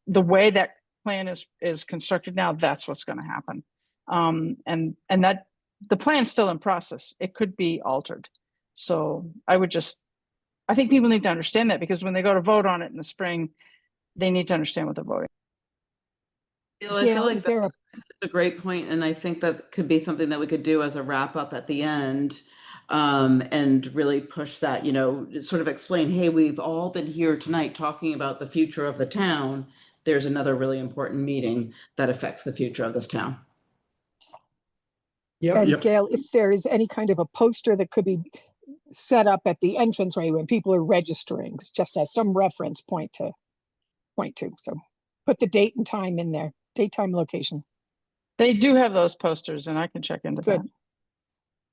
the way that plan is constructed now. That's what's going to happen, and that the plan's still in process. It could be altered, so I would just I think people need to understand that, because when they go to vote on it in the spring, they need to understand what they're voting. I feel Gail, like is there that's a great point, and I think that could be something that we could do as a wrap up at the end, and really push that, sort of explain, hey, we've all been here tonight talking about the future of the town. There's another really important meeting that affects the future of this town. Yep. And Yep. Gail, if there is any kind of a poster that could be set up at the entranceway when people are registering, just as some reference point to. So put the date and time in there, date, time, location. They do have those posters, and I can check into that. Good.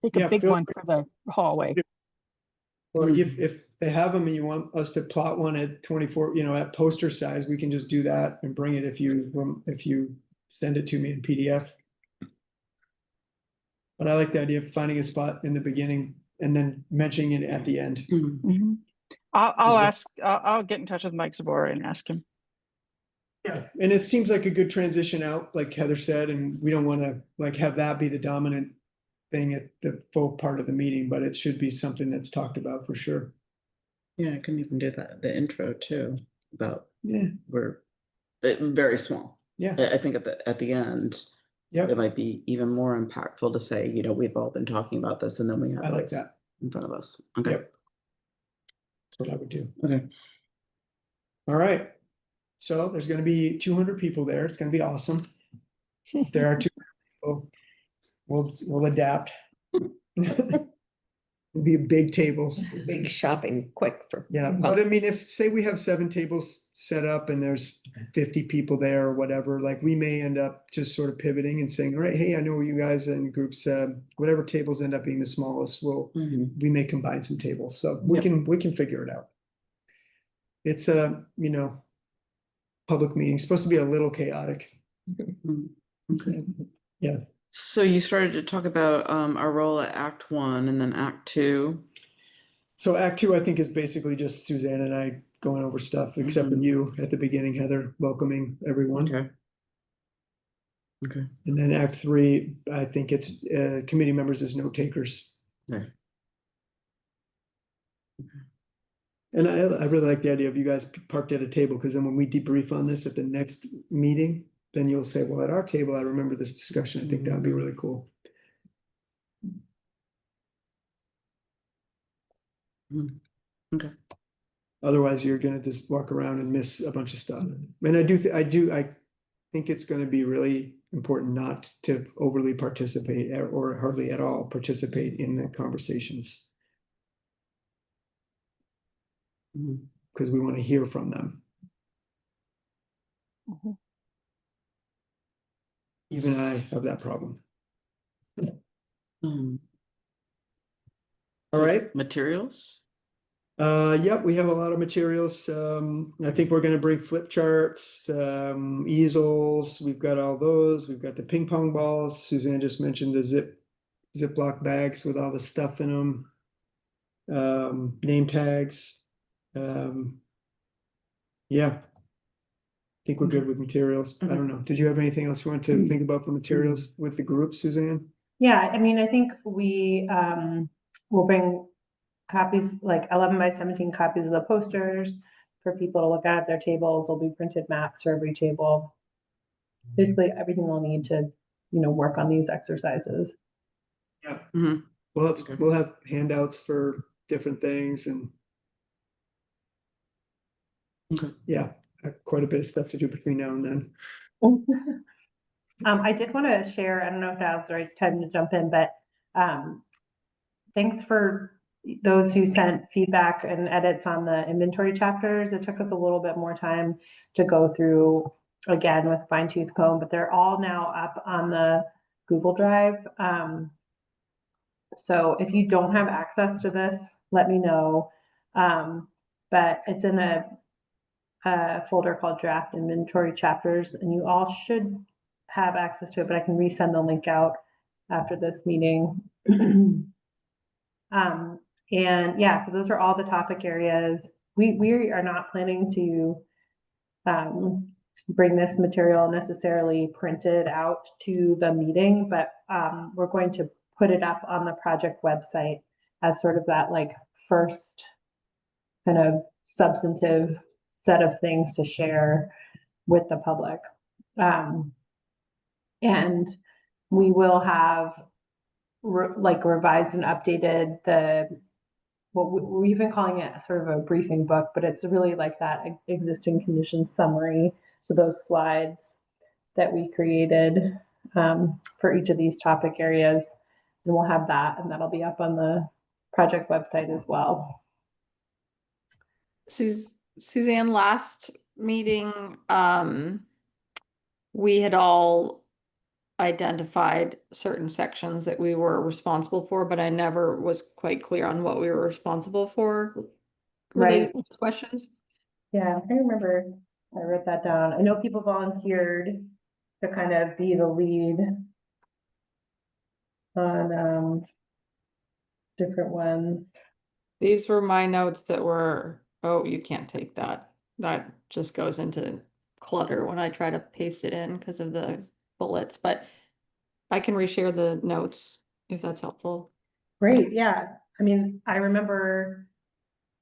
Take Yeah, a big feel one for the hallway. Well, if they have them and you want us to plot one at 24, at poster size, we can just do that and bring it if you send it to me in PDF. But I like the idea of finding a spot in the beginning and then mentioning it at the end. Mhm. I'll get in touch with Mike Zabora and ask him. Yeah, and it seems like a good transition out, like Heather said, and we don't want to like have that be the dominant thing at the full part of the meeting, but it should be something that's talked about for sure. Yeah, I can even do that, the intro too, about Yeah, we're very small. yeah, I think at the end, yep, it might be even more impactful to say, we've all been talking about this, and then we have I like this that. in front of us. Okay. Yep. That's what I would do. Okay. All right. So there's going to be 200 people there. It's going to be awesome. If there are 200 people, we'll adapt. It'll be big tables. Big shopping quick for. Yeah, but I mean, if say we have 7 tables set up and there's 50 people there or whatever, like we may end up just sort of pivoting and saying, all right, hey, I know you guys in groups, whatever tables end up being the smallest, we may combine some tables. So we can figure it out. It's a, public meeting, it's supposed to be a little chaotic. Okay. Yeah. So you started to talk about our role at Act 1 and then Act 2. So Act 2, I think, is basically just Suzanne and I going over stuff, except for you at the beginning, Heather, welcoming everyone. Okay. Okay. And then Act 3, I think it's committee members as note takers. Okay. And I really like the idea of you guys parked at a table, because then when we debrief on this at the next meeting, then you'll say, well, at our table, I remember this discussion. I think that would be really cool. Okay. Otherwise, you're gonna just walk around and miss a bunch of stuff. And I think it's gonna be really important not to overly participate or hardly at all participate in the conversations. Because we want to hear from them. Mhm. Even I have that problem. All right. Materials? Yep, we have a lot of materials. I think we're gonna bring flip charts, easels. We've got all those. We've got the ping pong balls. Suzanne just mentioned the Ziploc bags with all the stuff in them. Name tags. Yeah. I think we're good with materials. I don't know. Did you have anything else you want to think about for materials with the group, Suzanne? Yeah, I mean, I think we will bring copies, like 11 by 17 copies of the posters for people to look at their tables. There'll be printed maps for every table. Basically everything they'll need to, work on these exercises. Yeah. Mhm. We'll have handouts for different things and Okay. yeah, quite a bit of stuff to do between now and then. I did want to share, I don't know if that was the right time to jump in, but thanks for those who sent feedback and edits on the inventory chapters. It took us a little bit more time to go through again with fine tooth comb, but they're all now up on the Google Drive. So if you don't have access to this, let me know. But it's in a folder called draft inventory chapters, and you all should have access to it, but I can resend the link out after this meeting. And yeah, so those are all the topic areas. We are not planning to bring this material necessarily printed out to the meeting, but we're going to put it up on the project website as sort of that like first kind of substantive set of things to share with the public. And we will have like revised and updated we've been calling it sort of a briefing book, but it's really like that existing condition summary. So those slides that we created for each of these topic areas, and we'll have that, and that'll be up on the project website as well. Suzanne, last meeting, we had all identified certain sections that we were responsible for, but I never was quite clear on what we were responsible for related to questions. Yeah, I remember I wrote that down. I know people volunteered to kind of be the lead on different ones. These were my notes that were, oh, you can't take that. That just goes into clutter when I try to paste it in because of the bullets, but I can reshare the notes if that's helpful. Great, yeah. I mean, I remember,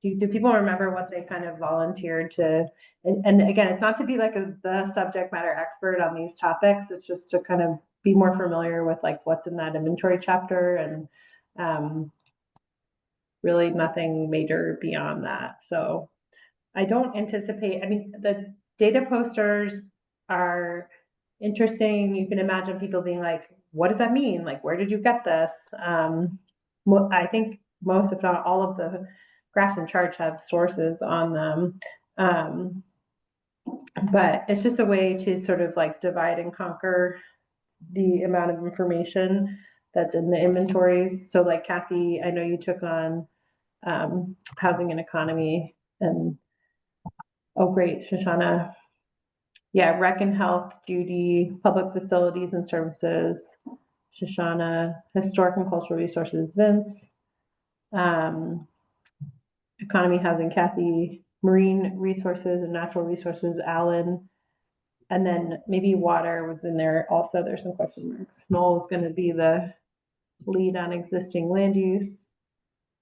do people remember what they kind of volunteered to, and again, it's not to be like the subject matter expert on these topics, it's just to kind of be more familiar with like what's in that inventory chapter, and really nothing major beyond that. So I don't anticipate, I mean, the data posters are interesting. You can imagine people being like, what does that mean? Like, where did you get this? I think most, if not all, of the graphs and charts have sources on them. But it's just a way to sort of like divide and conquer the amount of information that's in the inventories. So like Kathy, I know you took on housing and economy, and oh great, Shoshana. Yeah, rec and health, Judy, public facilities and services, Shoshana, historic and cultural resources, Vince, economy, housing, Kathy, marine resources and natural resources, Alan, and then maybe water was in there also. There's some question marks. Noel is going to be the lead on existing land use.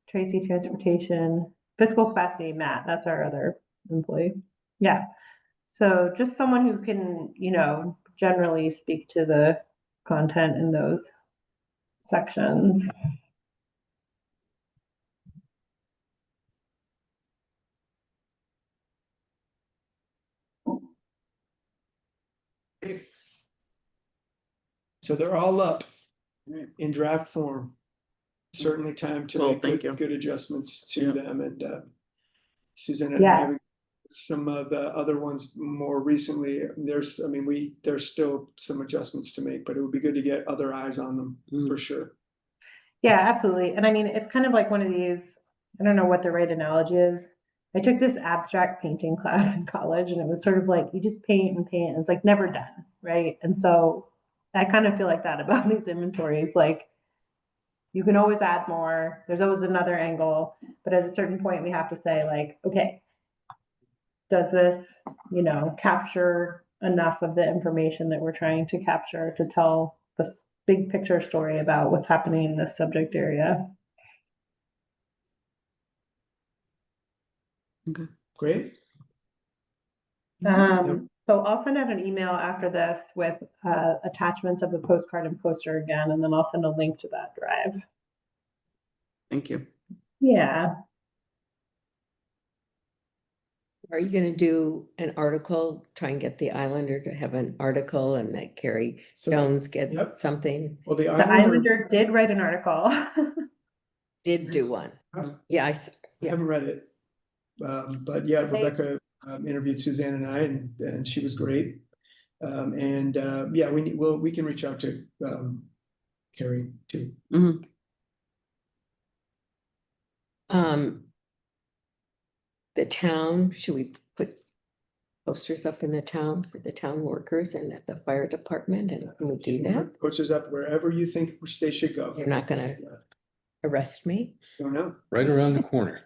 Tracy, transportation, fiscal capacity, Matt, that's our other employee. Yeah. So just someone who can, generally speak to the content in those sections. So they're all up in draft form. Certainly time to Well, make thank you. good adjustments to them, and Susan and I Yeah. having some of the other ones more recently. There's still some adjustments to make, but it would be good to get other eyes on them for sure. Yeah, absolutely. And I mean, it's kind of like one of these, I don't know what the right analogy is. I took this abstract painting class in college, and it was sort of like you just paint and paint, and it's like never done, right? And so I kind of feel like that about these inventories. Like you can always add more, there's always another angle, but at a certain point we have to say like, okay, does this, capture enough of the information that we're trying to capture to tell this big picture story about what's happening in this subject area? Okay. Great. So I'll send out an email after this with attachments of the postcard and poster again, and then I'll send a link to that drive. Thank you. Yeah. Are you gonna do an article, try and get the Islander to have an article and that Carrie So, Jones get yep. something? Well, the The Islander, Islander did write an article. Did do one. Yeah, I haven't read it. But yeah, Rebecca interviewed Suzanne and I, and she was great. Yeah, we can reach out to Carrie too. The town, should we put posters up in the town for the town workers and at the fire department, and can we do that? Posters up wherever you think they should go. You're not gonna arrest me? Don't know. Right around the corner.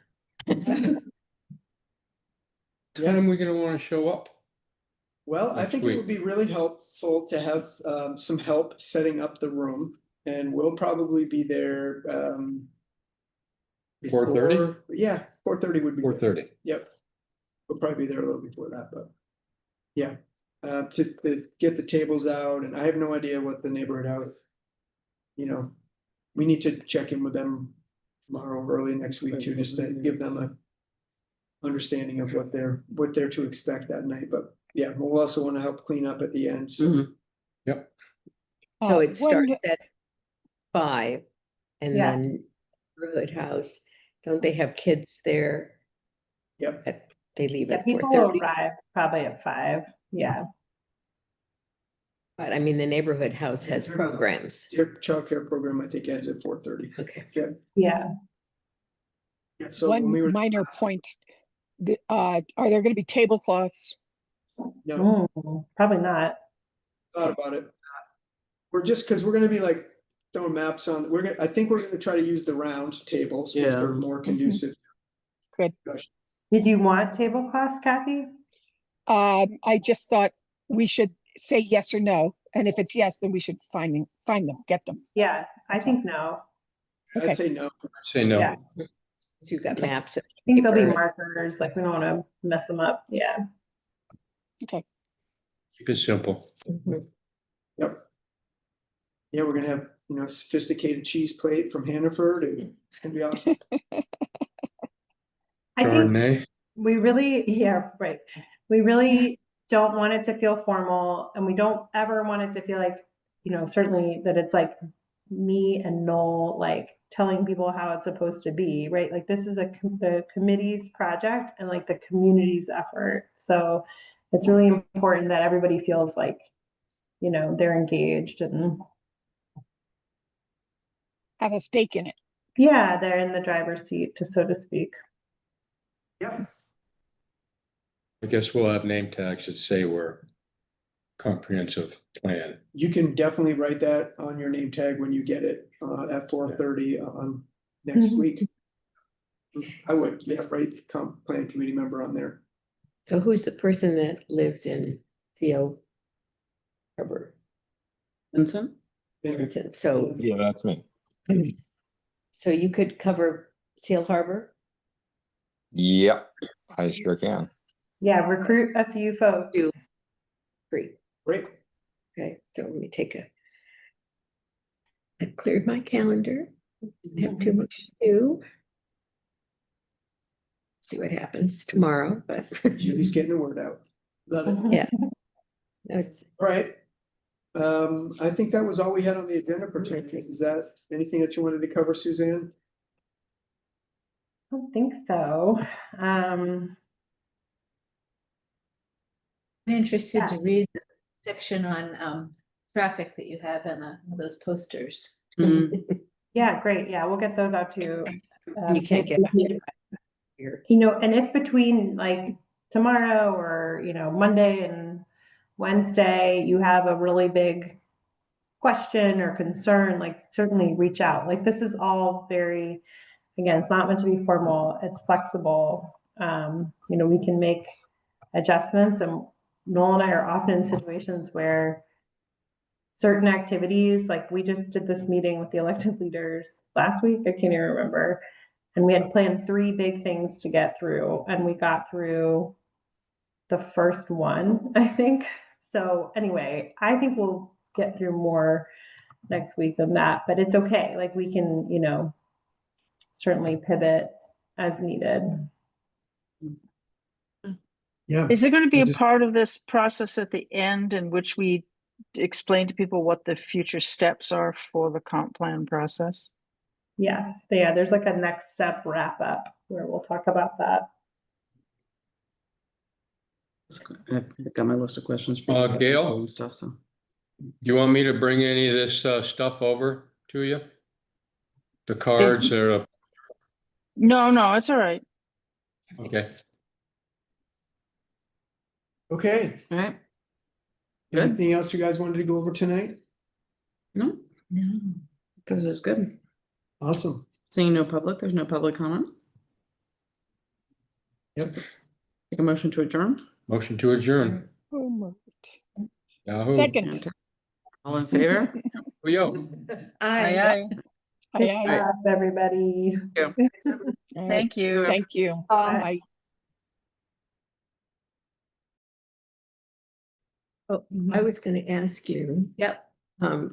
Time we gonna wanna show up? Well, I Next think it week. would be really helpful to have some help setting up the room, and we'll probably be there 4:30? before- Yeah, 4:30 would be. good. 4:30. Yep. We'll probably be there a little before that, but yeah, to get the tables out, and I have no idea what the neighborhood house. You know, we need to check in with them tomorrow, or early next week too, just to give them a understanding of what they're to expect that night, but yeah, we'll also want to help clean up at the end, so. Mhm. Yep. So it One- starts at 5 and Yeah. then neighborhood house, don't they have kids there? Yep, They leave Yeah, at 4:30. people will arrive probably at 5. Yeah. But I mean, the neighborhood house has programs. their childcare program, I think, ends at 4:30. Okay. Yeah. Yeah, so when we One were. minor point, are there gonna be tablecloths? No, Probably not. thought about it. We're just, because we're gonna be like throwing maps on, I think we're gonna try to use the round tables, which Yeah. are more conducive. Good. discussions. Did you want tablecloths, Kathy? I just thought we should say yes or no, and if it's yes, then we should find them, get them. Yeah, I think no. Okay. I'd say no. Say no. Yeah. You've got maps. I think there'll be paper. markers, like we don't want to mess them up. Yeah. Keep it simple. Mhm. Yep. Yeah, we're gonna have, sophisticated cheese plate from Hannaford, and it's gonna be awesome. I think Chardonnay. we really, yeah, right. We really don't want it to feel formal, and we don't ever want it to feel like, certainly that it's like me and Noel like telling people how it's supposed to be, right? Like this is the committee's project and like the community's effort. So it's really important that everybody feels like, they're engaged and Have a stake in it. yeah, they're in the driver's seat, so to speak. Yep. I guess we'll have name tags that say we're comprehensive plan. You can definitely write that on your name tag when you get it, at 4:30 on next Mhm. week. I would, yeah, write plan committee member on there. So who's the person that lives in Seal Harbor? Vincent? Vincent. So, Yeah, that's me. so you could cover Seal Harbor? Yep, I sure can. Yeah, recruit a few folks. Do. Great. Great. Okay, so let me I've cleared my calendar. Don't have too much to do. See what happens tomorrow, but Julie's getting the word out. Love it. Yeah. it's All right. I think that was all we had on the agenda for tonight. Is that anything that you wanted to cover, Suzanne? I don't think so. I'm interested Yeah. to read the section on traffic that you have on those posters. Mhm. Yeah, great. Yeah, we'll get those out to you. you can't get out here. And if between like tomorrow or, Monday and Wednesday, you have a really big question or concern, like certainly reach out. Like this is all very, again, it's not meant to be formal, it's flexible. We can make adjustments, and Noel and I are often in situations where certain activities, like we just did this meeting with the elected leaders last week, I can't even remember. And we had planned 3 big things to get through, and we got through the first one, I think. So anyway, I think we'll get through more next week than that, but it's okay. Like we can, certainly pivot as needed. Yeah. Is there going to be I a just- part of this process at the end in which we explain to people what the future steps are for the comp plan process? Yes, yeah, there's like a next step wrap up where we'll talk about that. I've got my list of questions. for you. Gail? And stuff, so. Do you want me to bring any of this stuff over to you? The cards or, No, it's all right. okay. Okay. All right. Good. Anything else you guys wanted to go over tonight? No, No. this is good. Awesome. Seeing no public, there's no public comment. Yep. Take a motion to adjourn. Motion to adjourn. Oh, my- Yahoo. Second. Fantastic. All in favor? Yo. I. Aye, aye. Aye, Good aye. job, everybody. All right. Thank you. Thank you. Bye. Bye. Oh, I was gonna ask you, Yep.